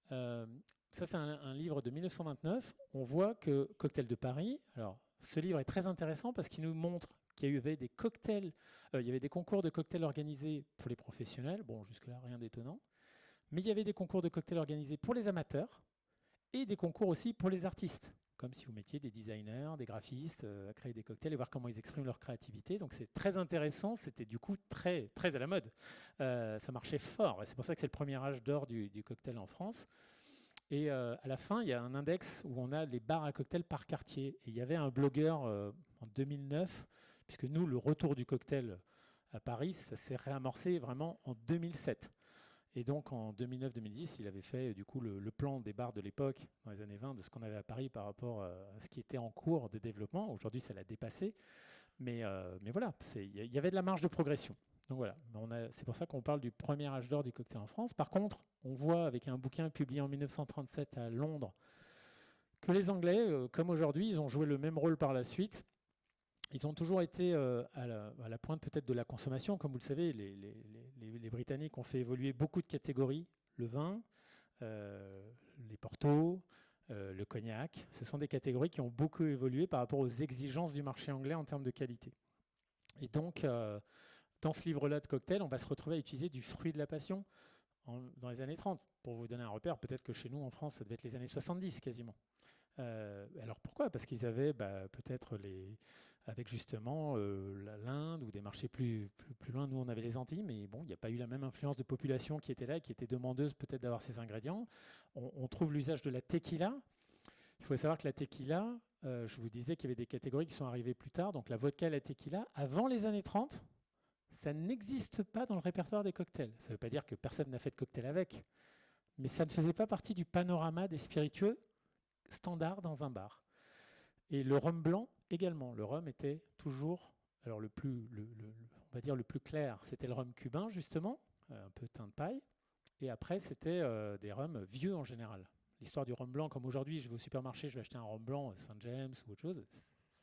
Ça, c'est un livre de 1929. On voit que Cocktail de Paris, alors ce livre est très intéressant parce qu'il nous montre qu'il y avait des cocktails, il y avait des concours de cocktails organisés pour les professionnels, bon jusque-là rien d'étonnant, mais il y avait des concours de cocktails organisés pour les amateurs et des concours aussi pour les artistes. comme si vous mettiez des designers, des graphistes à créer des cocktails et voir comment ils expriment leur créativité. Donc c'est très intéressant, c'était du coup très, très à la mode. Ça marchait fort, et c'est pour ça que c'est le premier âge d'or du cocktail en France. Et à la fin, il y a un index où on a les bars à cocktail par quartier. Et il y avait un blogueur en 2009, puisque nous, le retour du cocktail à Paris, ça s'est réamorcé vraiment en 2007. Et donc en 2009-2010, il avait fait du coup le plan des bars de l'époque, dans les années 20, de ce qu'on avait à Paris par rapport à ce qui était en cours de développement. Aujourd'hui, ça l'a dépassé. Mais voilà, il y avait de la marge de progression. Donc voilà, c'est pour ça qu'on parle du premier âge d'or du cocktail en France. Par contre, on voit avec un bouquin publié en 1937 à Londres que les Anglais, comme aujourd'hui, ils ont joué le même rôle par la suite. Ils ont toujours été à la pointe peut-être de la consommation. Comme vous le savez, les Britanniques ont fait évoluer beaucoup de catégories. Le vin, les portos, le cognac. Ce sont des catégories qui ont beaucoup évolué par rapport aux exigences du marché anglais en termes de qualité. Et donc, dans ce livre-là de cocktail, on va se retrouver à utiliser du fruit de la passion dans les années 30. Pour vous donner un repère, peut-être que chez nous, en France, ça devait être les années 70 quasiment. Alors pourquoi? Parce qu'ils avaient peut-être avec justement l'Inde ou des marchés plus loin. Nous, on avait les Antilles, mais bon, il n'y a pas eu la même influence de population qui était là, qui était demandeuse peut-être d'avoir ces ingrédients. On trouve l'usage de la tequila. Il faut savoir que la tequila, je vous disais qu'il y avait des catégories qui sont arrivées plus tard. Donc la vodka et la tequila, avant les années 30, ça n'existe pas dans le répertoire des cocktails. Ça ne veut pas dire que personne n'a fait de cocktail avec, mais ça ne faisait pas partie du panorama des spiritueux standards dans un bar. Et le rhum blanc également. Le rhum était toujours, alors on va dire le plus clair, c'était le rhum cubain justement, un peu teint de paille. Et après, c'était des rhums vieux en général. L'histoire du rhum blanc, comme aujourd'hui, je vais au supermarché, je vais acheter un rhum blanc Saint James ou autre chose.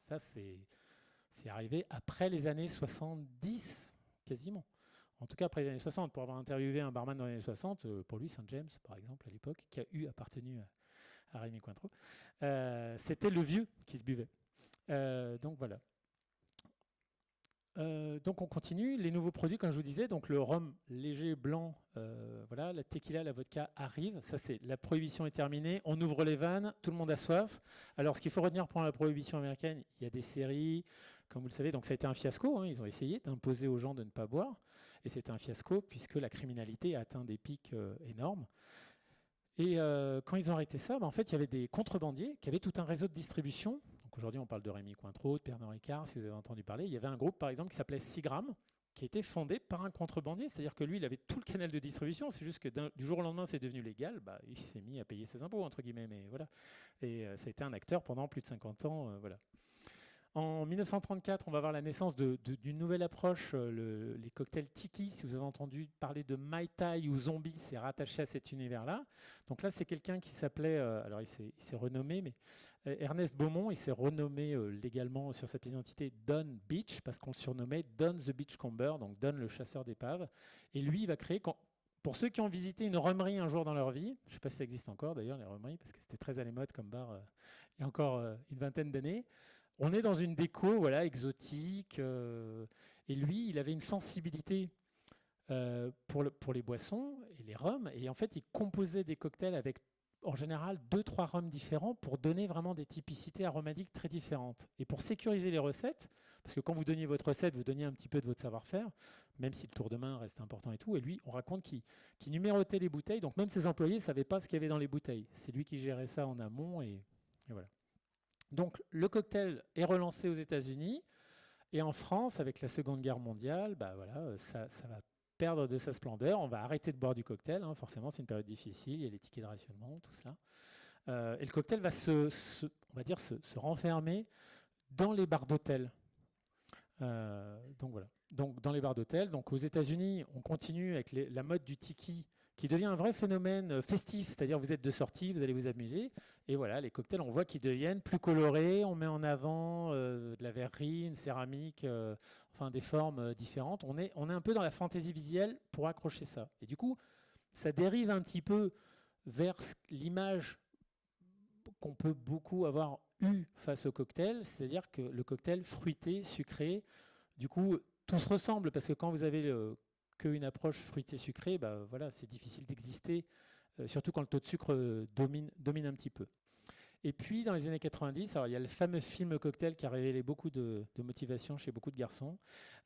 Ça, c'est arrivé après les années 70, quasiment. En tout cas, après les années 60. Pour avoir interviewé un barman dans les années 60, pour lui, Saint James, par exemple, à l'époque, qui a appartenu à Rémi Cointreau, c'était le vieux qui se buvait. Donc voilà. Donc on continue. Les nouveaux produits, comme je vous disais, donc le rhum léger blanc, voilà, la tequila, la vodka arrivent. Ça, c'est la prohibition est terminée. On ouvre les vannes, tout le monde a soif. Alors, ce qu'il faut retenir pour la prohibition américaine, il y a des séries, comme vous le savez. Donc ça a été un fiasco. Ils ont essayé d'imposer aux gens de ne pas boire, et c'était un fiasco puisque la criminalité a atteint des pics énormes. Et quand ils ont arrêté ça, en fait, il y avait des contrebandiers qui avaient tout un réseau de distribution. Donc aujourd'hui, on parle de Rémi Cointreau, de Pernod Ricard, si vous avez entendu parler. Il y avait un groupe, par exemple, qui s'appelait Seagram, qui a été fondé par un contrebandier. C'est-à-dire que lui, il avait tout le canal de distribution. C'est juste que du jour au lendemain, c'est devenu légal. Il s'est mis à payer ses impôts, entre guillemets. Mais voilà. Et ça a été un acteur pendant plus de 50 ans. Voilà. En 1934, on va voir la naissance d'une nouvelle approche, les cocktails tiki. Si vous avez entendu parler de Mai Tai ou Zombie, c'est rattaché à cet univers-là. Donc là, c'est quelqu'un qui s'appelait, alors il s'est renommé, mais Ernest Beaumont, il s'est renommé légalement sur sa pièce d'identité Don Beach, parce qu'on le surnommait Don the Beachcomber, donc Don le chasseur d'épaves. Et lui, il va créer, pour ceux qui ont visité une rhumerie un jour dans leur vie, je ne sais pas si ça existe encore d'ailleurs, les rhumeries, parce que c'était très à la mode comme bar il y a encore une vingtaine d'années. On est dans une déco voilà, exotique, et lui, il avait une sensibilité pour les boissons et les rhums, et en fait, il composait des cocktails avec, en général, 2-3 rhums différents pour donner vraiment des typicités aromatiques très différentes. Et pour sécuriser les recettes, parce que quand vous donniez votre recette, vous donniez un petit peu de votre savoir-faire, même si le tour de main reste important et tout, et lui, on raconte qu'il numérotait les bouteilles, donc même ses employés ne savaient pas ce qu'il y avait dans les bouteilles. C'est lui qui gérait ça en amont, et voilà. Donc le cocktail est relancé aux États-Unis et en France, avec la Seconde Guerre mondiale, voilà, ça va perdre de sa splendeur. On va arrêter de boire du cocktail, forcément c'est une période difficile, il y a les tickets de rationnement, tout cela. Et le cocktail va on va dire se renfermer dans les bars d'hôtel. Donc voilà. Donc dans les bars d'hôtel, donc aux États-Unis, on continue avec la mode du tiki, qui devient un vrai phénomène festif, c'est-à-dire vous êtes de sortie, vous allez vous amuser, et voilà, les cocktails, on voit qu'ils deviennent plus colorés, on met en avant de la verrerie, une céramique, enfin des formes différentes. On est un peu dans la fantaisie visuelle pour accrocher ça. Et du coup, ça dérive un petit peu vers l'image qu'on peut beaucoup avoir eue face au cocktail, c'est-à-dire que le cocktail fruité, sucré, du coup, tout se ressemble, parce que quand vous avez qu'une approche fruitée sucrée, voilà, c'est difficile d'exister, surtout quand le taux de sucre domine un petit peu. Et puis, dans les années 90, alors il y a le fameux film Cocktail qui a révélé beaucoup de motivation chez beaucoup de garçons.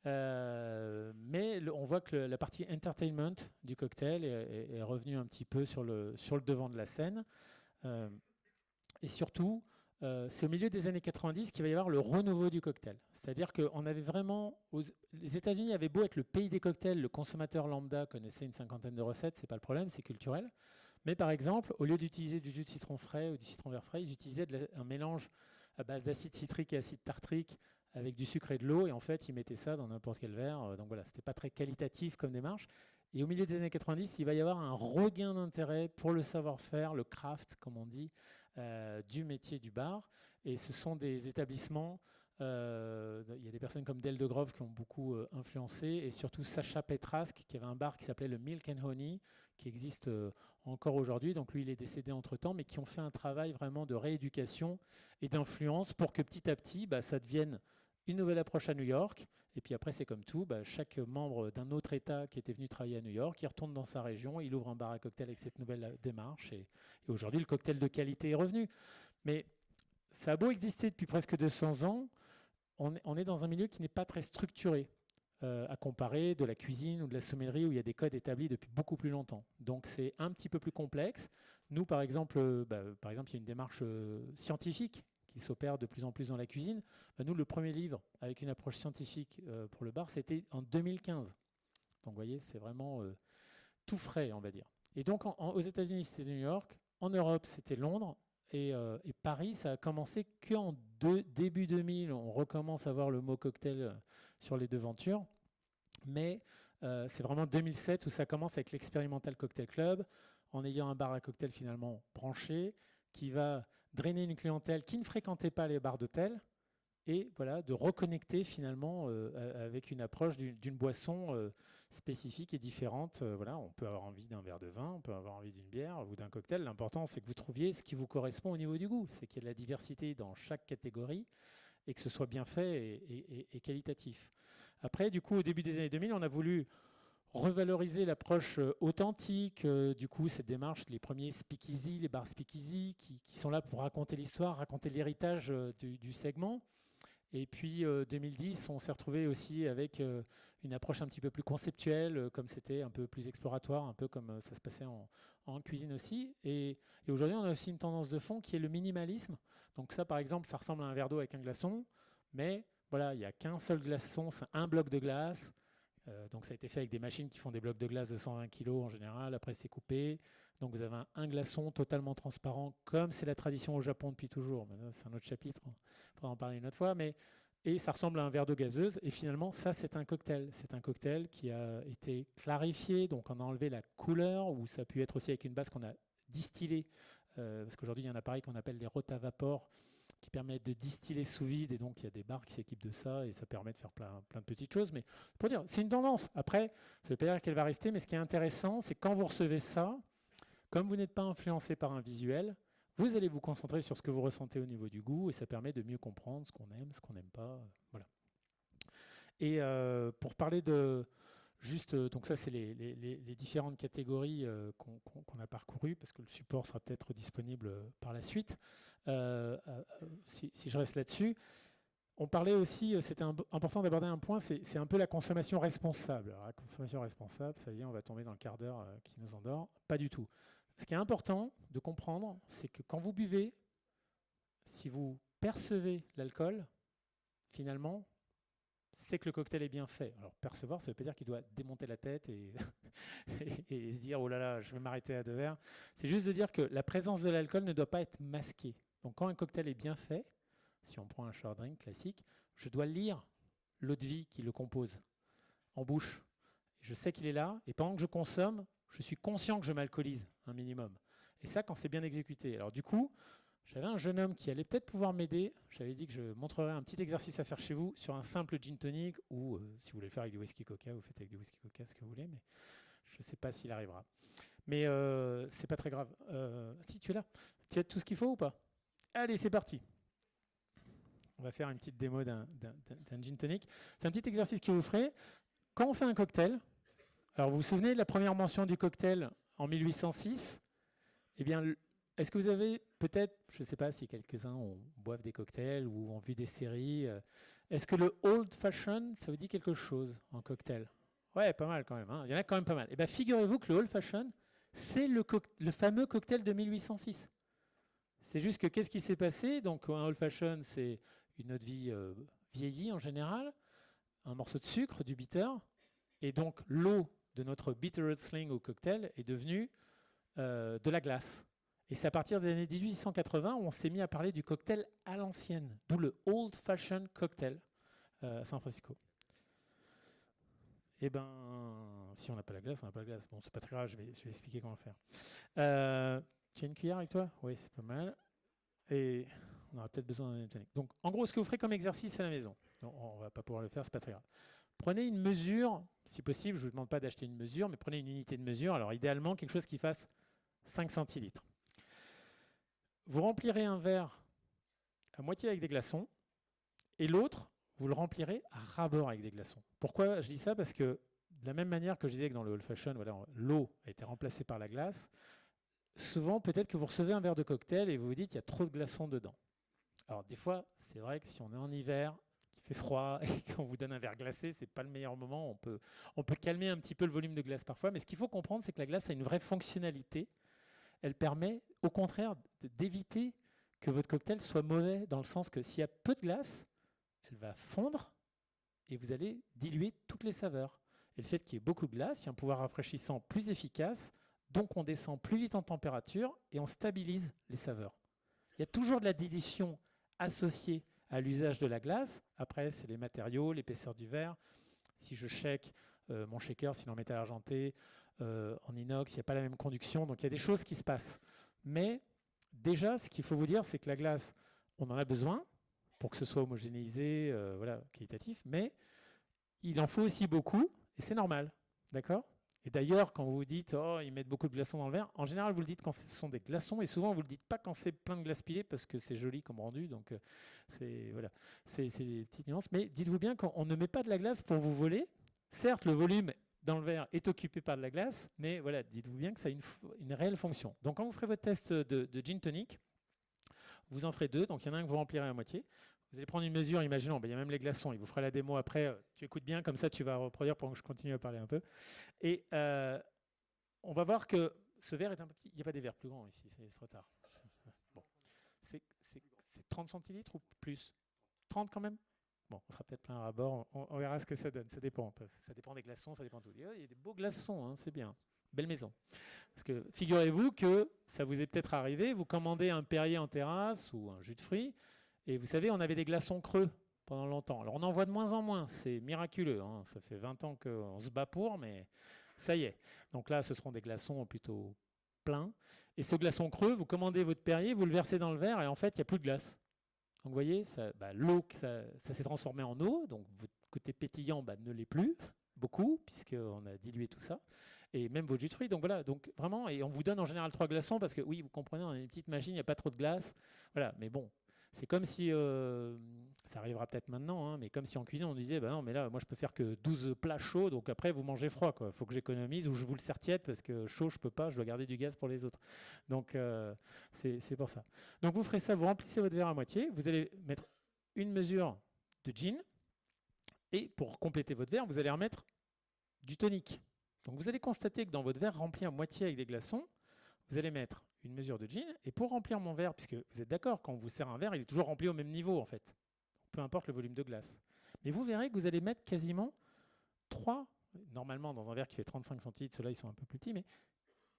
Mais on voit que la partie entertainment du cocktail est revenue un petit peu sur le devant de la scène. Et surtout, c'est au milieu des années 90 qu'il va y avoir le renouveau du cocktail. C'est-à-dire qu'on avait vraiment... Les États-Unis avaient beau être le pays des cocktails, le consommateur lambda connaissait une cinquantaine de recettes, c'est pas le problème, c'est culturel. Mais par exemple, au lieu d'utiliser du jus de citron frais ou du citron vert frais, ils utilisaient un mélange à base d'acide citrique et acide tartrique avec du sucre et de l'eau. Et en fait, ils mettaient ça dans n'importe quel verre. Donc voilà, c'était pas très qualitatif comme démarche. Et au milieu des années 90, il va y avoir un regain d'intérêt pour le savoir-faire, le craft, comme on dit, du métier du bar. Et ce sont des établissements... Il y a des personnes comme Del de Grove qui ont beaucoup influencé, et surtout Sacha Petrask, qui avait un bar qui s'appelait le Milk and Honey, qui existe encore aujourd'hui. Donc lui, il est décédé entre-temps, mais qui ont fait un travail vraiment de rééducation et d'influence pour que petit à petit, ça devienne une nouvelle approche à New York. Et puis après, c'est comme tout, chaque membre d'un autre État qui était venu travailler à New York, il retourne dans sa région, il ouvre un bar à cocktail avec cette nouvelle démarche. Et aujourd'hui, le cocktail de qualité est revenu. Mais ça a beau exister depuis presque 200 ans, on est dans un milieu qui n'est pas très structuré à comparer de la cuisine ou de la sommellerie où il y a des codes établis depuis beaucoup plus longtemps. Donc c'est un petit peu plus complexe. Nous, par exemple, il y a une démarche scientifique qui s'opère de plus en plus dans la cuisine. Nous, le premier livre avec une approche scientifique pour le bar, c'était en 2015. Donc vous voyez, c'est vraiment tout frais, on va dire. Et donc aux États-Unis, c'était New York. En Europe, c'était Londres. Et Paris, ça a commencé qu'en début 2000. On recommence à voir le mot cocktail sur les devantures. Mais c'est vraiment 2007 où ça commence avec l'Experimental Cocktail Club, en ayant un bar à cocktail finalement branché, qui va drainer une clientèle qui ne fréquentait pas les bars d'hôtel, et voilà, de reconnecter finalement avec une approche d'une boisson spécifique et différente. Voilà, on peut avoir envie d'un verre de vin, on peut avoir envie d'une bière ou d'un cocktail. L'important, c'est que vous trouviez ce qui vous correspond au niveau du goût. C'est qu'il y ait de la diversité dans chaque catégorie et que ce soit bien fait et qualitatif. Après, du coup, au début des années 2000, on a voulu revaloriser l'approche authentique. Du coup, cette démarche, les premiers speakeasy, les bars speakeasy, qui sont là pour raconter l'histoire, raconter l'héritage du segment. Et puis 2010, on s'est retrouvé aussi avec une approche un petit peu plus conceptuelle, comme c'était un peu plus exploratoire, un peu comme ça se passait en cuisine aussi. Et aujourd'hui, on a aussi une tendance de fond qui est le minimalisme. Donc ça, par exemple, ça ressemble à un verre d'eau avec un glaçon, mais voilà, il n'y a qu'un seul glaçon, c'est un bloc de glace. Donc ça a été fait avec des machines qui font des blocs de glace de 120 kg en général. Après, c'est coupé. Donc vous avez un glaçon totalement transparent, comme c'est la tradition au Japon depuis toujours. C'est un autre chapitre, il faudra en parler une autre fois. Et ça ressemble à un verre d'eau gazeuse. Et finalement, ça, c'est un cocktail. C'est un cocktail qui a été clarifié. Donc on a enlevé la couleur, ou ça a pu être aussi avec une base qu'on a distillée. Parce qu'aujourd'hui, il y a un appareil qu'on appelle les rotavapors qui permettent de distiller sous vide. Et donc, il y a des bars qui s'équipent de ça. Et ça permet de faire plein de petites choses. Mais pour dire, c'est une tendance. Après, ça ne veut pas dire qu'elle va rester. Mais ce qui est intéressant, c'est quand vous recevez ça, comme vous n'êtes pas influencé par un visuel, vous allez vous concentrer sur ce que vous ressentez au niveau du goût, et ça permet de mieux comprendre ce qu'on aime, ce qu'on n'aime pas. Voilà. Et pour parler de juste, donc ça c'est les différentes catégories qu'on a parcourues, parce que le support sera peut-être disponible par la suite. Si je reste là-dessus, on parlait aussi, c'était important d'aborder un point, c'est un peu la consommation responsable. Alors, la consommation responsable, ça y est, on va tomber dans le quart d'heure qui nous endort. Pas du tout. Ce qui est important de comprendre, c'est que quand vous buvez, si vous percevez l'alcool, finalement, c'est que le cocktail est bien fait. Alors percevoir, ça ne veut pas dire qu'il doit démonter la tête et, et se dire « oh là là, je vais m'arrêter à 2 verres ». C'est juste de dire que la présence de l'alcool ne doit pas être masquée. Donc quand un cocktail est bien fait, si on prend un short drink classique, je dois lire l'eau de vie qui le compose en bouche. Je sais qu'il est là, et pendant que je consomme, je suis conscient que je m'alcoolise un minimum. Et ça, quand c'est bien exécuté. Alors du coup, j'avais un jeune homme qui allait peut-être pouvoir m'aider. J'avais dit que je montrerais un petit exercice à faire chez vous sur un simple gin tonic, ou si vous voulez le faire avec du whisky coca, vous faites avec du whisky coca ce que vous voulez, mais je ne sais pas s'il arrivera. Mais c'est pas très grave. Si tu es là, tu as tout ce qu'il faut ou pas? Allez, c'est parti. On va faire une petite démo d'un gin tonic. C'est un petit exercice que vous ferez. Quand on fait un cocktail, alors vous vous souvenez de la première mention du cocktail en 1806? Eh bien, est-ce que vous avez peut-être, je ne sais pas si quelques-uns boivent des cocktails ou ont vu des séries, est-ce que le Old Fashion, ça vous dit quelque chose en cocktail? Ouais, pas mal quand même, hein. Il y en a quand même pas mal. Et bien figurez-vous que le Old Fashion, c'est le fameux cocktail de 1806. C'est juste que qu'est-ce qui s'est passé? Donc un Old Fashion, c'est une eau de vie vieillie en général, un morceau de sucre, du bitter, et donc l'eau de notre Bitterroot Sling au cocktail est devenue de la glace. Et c'est à partir des années 1880 où on s'est mis à parler du cocktail à l'ancienne, d'où le Old Fashioned Cocktail à San Francisco. Eh ben, si on n'a pas la glace, on n'a pas la glace. Bon, c'est pas très grave, je vais expliquer comment faire. Tu as une cuillère avec toi? Oui, c'est pas mal. Et on aura peut-être besoin d'un tonique. Donc, en gros, ce que vous ferez comme exercice à la maison, on ne va pas pouvoir le faire, c'est pas très grave. Prenez une mesure, si possible, je ne vous demande pas d'acheter une mesure, mais prenez une unité de mesure. Alors, idéalement, quelque chose qui fasse 5 centilitres. Vous remplirez un verre à moitié avec des glaçons et l'autre, vous le remplirez à ras-bord avec des glaçons. Pourquoi je dis ça? Parce que de la même manière que je disais que dans le Old Fashion, voilà, l'eau a été remplacée par la glace, souvent, peut-être que vous recevez un verre de cocktail et vous vous dites qu'il y a trop de glaçons dedans. Alors des fois, c'est vrai que si on est en hiver, qu'il fait froid et qu'on vous donne un verre glacé, c'est pas le meilleur moment. On peut calmer un petit peu le volume de glace parfois, mais ce qu'il faut comprendre, c'est que la glace a une vraie fonctionnalité. Elle permet, au contraire, d'éviter que votre cocktail soit mauvais, dans le sens que s'il y a peu de glace, elle va fondre et vous allez diluer toutes les saveurs. Et le fait qu'il y ait beaucoup de glace, il y a un pouvoir rafraîchissant plus efficace, donc on descend plus vite en température et on stabilise les saveurs. Il y a toujours de la dilution associée à l'usage de la glace. Après, c'est les matériaux, l'épaisseur du verre. Si je shake mon shaker, s'il est en métal argenté, en inox, il n'y a pas la même conduction. Donc il y a des choses qui se passent. Mais déjà, ce qu'il faut vous dire, c'est que la glace, on en a besoin pour que ce soit homogénéisé, voilà, qualitatif. Mais il en faut aussi beaucoup et c'est normal. D'accord? Et d'ailleurs, quand vous dites « oh, ils mettent beaucoup de glaçons dans le verre », en général, vous le dites quand ce sont des glaçons, et souvent, vous ne le dites pas quand c'est plein de glace pilée, parce que c'est joli comme rendu, donc voilà, c'est des petites nuances. Mais dites-vous bien qu'on ne met pas de la glace pour vous voler. Certes, le volume dans le verre est occupé par de la glace, mais voilà, dites-vous bien que ça a une réelle fonction. Donc quand vous ferez votre test de gin tonic, vous en ferez 2, donc il y en a un que vous remplirez à moitié. Vous allez prendre une mesure, imaginons, il y a même les glaçons, il vous fera la démo après, tu écoutes bien, comme ça tu vas reproduire pendant que je continue à parler un peu. Et on va voir que ce verre est un peu petit, il n'y a pas des verres plus grands ici, c'est trop tard. Bon. C'est 30 centilitres ou plus? 30 quand même? Bon, on sera peut-être plein à bord, on verra ce que ça donne, ça dépend. Ça dépend des glaçons, ça dépend de tout. Il y a des beaux glaçons, hein, c'est bien. Belle maison. Parce que figurez-vous que ça vous est peut-être arrivé, vous commandez un Perrier en terrasse ou un jus de fruits, et vous savez, on avait des glaçons creux pendant longtemps. Alors on en voit de moins en moins, c'est miraculeux, hein. Ça fait 20 ans qu'on se bat pour, mais ça y est. Donc là, ce seront des glaçons plutôt pleins. Et ce glaçon creux, vous commandez votre Perrier, vous le versez dans le verre, et en fait, il n'y a plus de glace. Donc vous voyez, l'eau, ça s'est transformé en eau, donc votre côté pétillant ne l'est plus, beaucoup, puisqu'on a dilué tout ça. Et même vos jus de fruits. Donc voilà, donc vraiment, et on vous donne en général 3 glaçons, parce que oui, vous comprenez, on a une petite machine, il n'y a pas trop de glace. Voilà, mais bon. C'est comme si, ça arrivera peut-être maintenant, hein, mais comme si en cuisine on disait, non, mais là, moi je peux faire que 12 plats chauds, donc après vous mangez froid, quoi. Il faut que j'économise ou je vous le sers tiède parce que chaud je peux pas, je dois garder du gaz pour les autres. Donc c'est pour ça. Donc vous ferez ça, vous remplissez votre verre à moitié, vous allez mettre une mesure de gin et pour compléter votre verre, vous allez remettre du tonic. Donc vous allez constater que dans votre verre rempli à moitié avec des glaçons, vous allez mettre une mesure de gin, et pour remplir mon verre, puisque vous êtes d'accord, quand on vous sert un verre, il est toujours rempli au même niveau, en fait, peu importe le volume de glace. Mais vous verrez que vous allez mettre quasiment 3, normalement dans un verre qui fait 35 centilitres, ceux-là ils sont un peu plus petits, mais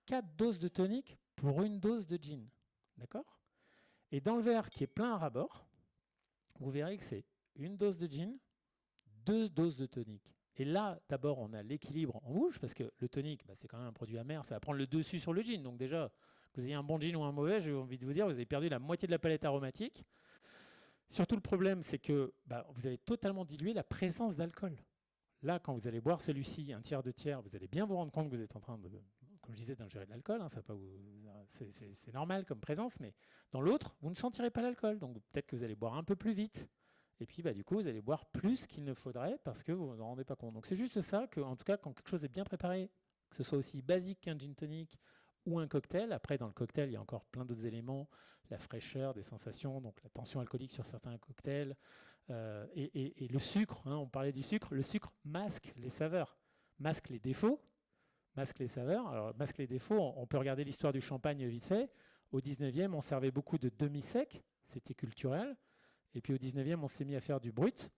4 doses de tonic pour une dose de gin. D'accord? Et dans le verre qui est plein à ras-bord, vous verrez que c'est une dose de gin, 2 doses de tonic. Et là, d'abord, on a l'équilibre en rouge, parce que le tonic, c'est quand même un produit amer, ça va prendre le dessus sur le gin. Donc déjà, que vous ayez un bon gin ou un mauvais, j'ai envie de vous dire, vous avez perdu la moitié de la palette aromatique. Surtout, le problème, c'est que vous avez totalement dilué la présence d'alcool. Là, quand vous allez boire celui-ci, un tiers, 2 tiers, vous allez bien vous rendre compte que vous êtes en train de, comme je disais, d'ingérer de l'alcool. Hein, c'est normal comme présence, mais dans l'autre, vous ne sentirez pas l'alcool. Donc peut-être que vous allez boire un peu plus vite. Et puis, du coup, vous allez boire plus qu'il ne faudrait parce que vous ne vous en rendez pas compte. Donc, c'est juste ça, que, en tout cas, quand quelque chose est bien préparé, que ce soit aussi basique qu'un gin tonic ou un cocktail. Après, dans le cocktail, il y a encore plein d'autres éléments, la fraîcheur, des sensations, donc la tension alcoolique sur certains cocktails, et le sucre, hein, on parlait du sucre. Le sucre masque les saveurs, masque les défauts, masque les saveurs. Alors, masque les défauts, on peut regarder l'histoire du champagne vite fait. Au 19e, on servait beaucoup de demi-sec, c'était culturel. Et puis au 19e, on s'est mis à faire du brut.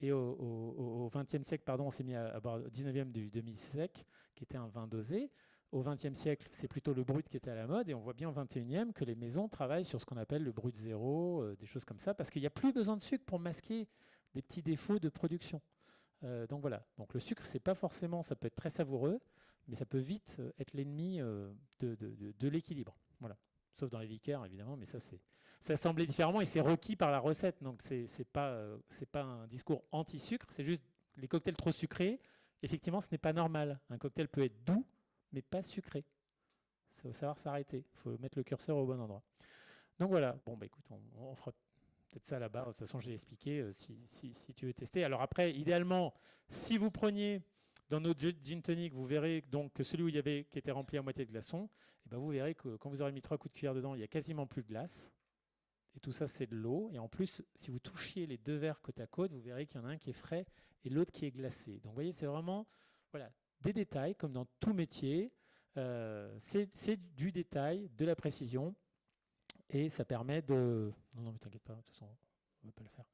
Et au 20e siècle, pardon, on s'est mis à boire au 19e du demi-sec, qui était un vin dosé. Au 20e siècle, c'est plutôt le brut qui était à la mode. Et on voit bien au 21e que les maisons travaillent sur ce qu'on appelle le brut zéro, des choses comme ça, parce qu'il n'y a plus besoin de sucre pour masquer des petits défauts de production. Donc voilà. Donc le sucre, c'est pas forcément, ça peut être très savoureux, mais ça peut vite être l'ennemi de l'équilibre. Voilà. Sauf dans les liqueurs, évidemment, mais ça, c'est assemblé différemment et c'est requis par la recette. Donc, c'est pas un discours anti-sucre, c'est juste les cocktails trop sucrés. Effectivement, ce n'est pas normal. Un cocktail peut être doux, mais pas sucré. Il faut savoir s'arrêter. Il faut mettre le curseur au bon endroit. Donc voilà. Bon, bah écoute, on fera peut-être ça là-bas. De toute façon, je l'ai expliqué si tu veux tester. Alors après, idéalement, si vous preniez dans notre gin tonic, vous verrez donc que celui qui était rempli à moitié de glaçons, et ben vous verrez que quand vous aurez mis 3 coups de cuillère dedans, il n'y a quasiment plus de glace. Et tout ça, c'est de l'eau. Et en plus, si vous touchiez les deux verres côte à côte, vous verrez qu'il y en a un qui est frais et l'autre qui est glacé. Donc vous voyez, c'est vraiment des détails, comme dans tout métier. C'est du détail, de la précision. Et ça permet de... Non, mais t'inquiète pas, de toute façon, on ne va pas le faire.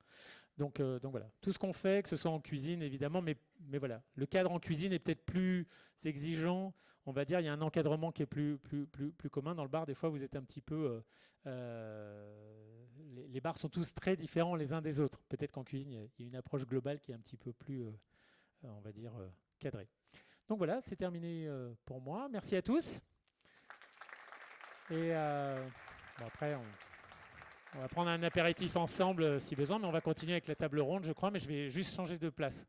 Donc voilà, tout ce qu'on fait, que ce soit en cuisine évidemment, mais voilà, le cadre en cuisine est peut-être plus exigeant, on va dire, il y a un encadrement qui est plus commun. Dans le bar, des fois, vous êtes un petit peu... les bars sont tous très différents les uns des autres. Peut-être qu'en cuisine, il y a une approche globale qui est un petit peu plus, on va dire, cadrée. Donc voilà, c'est terminé pour moi. Merci à tous. Et bon, après, on va prendre un apéritif ensemble si besoin, mais on va continuer avec la table ronde, je crois, mais je vais juste changer de place.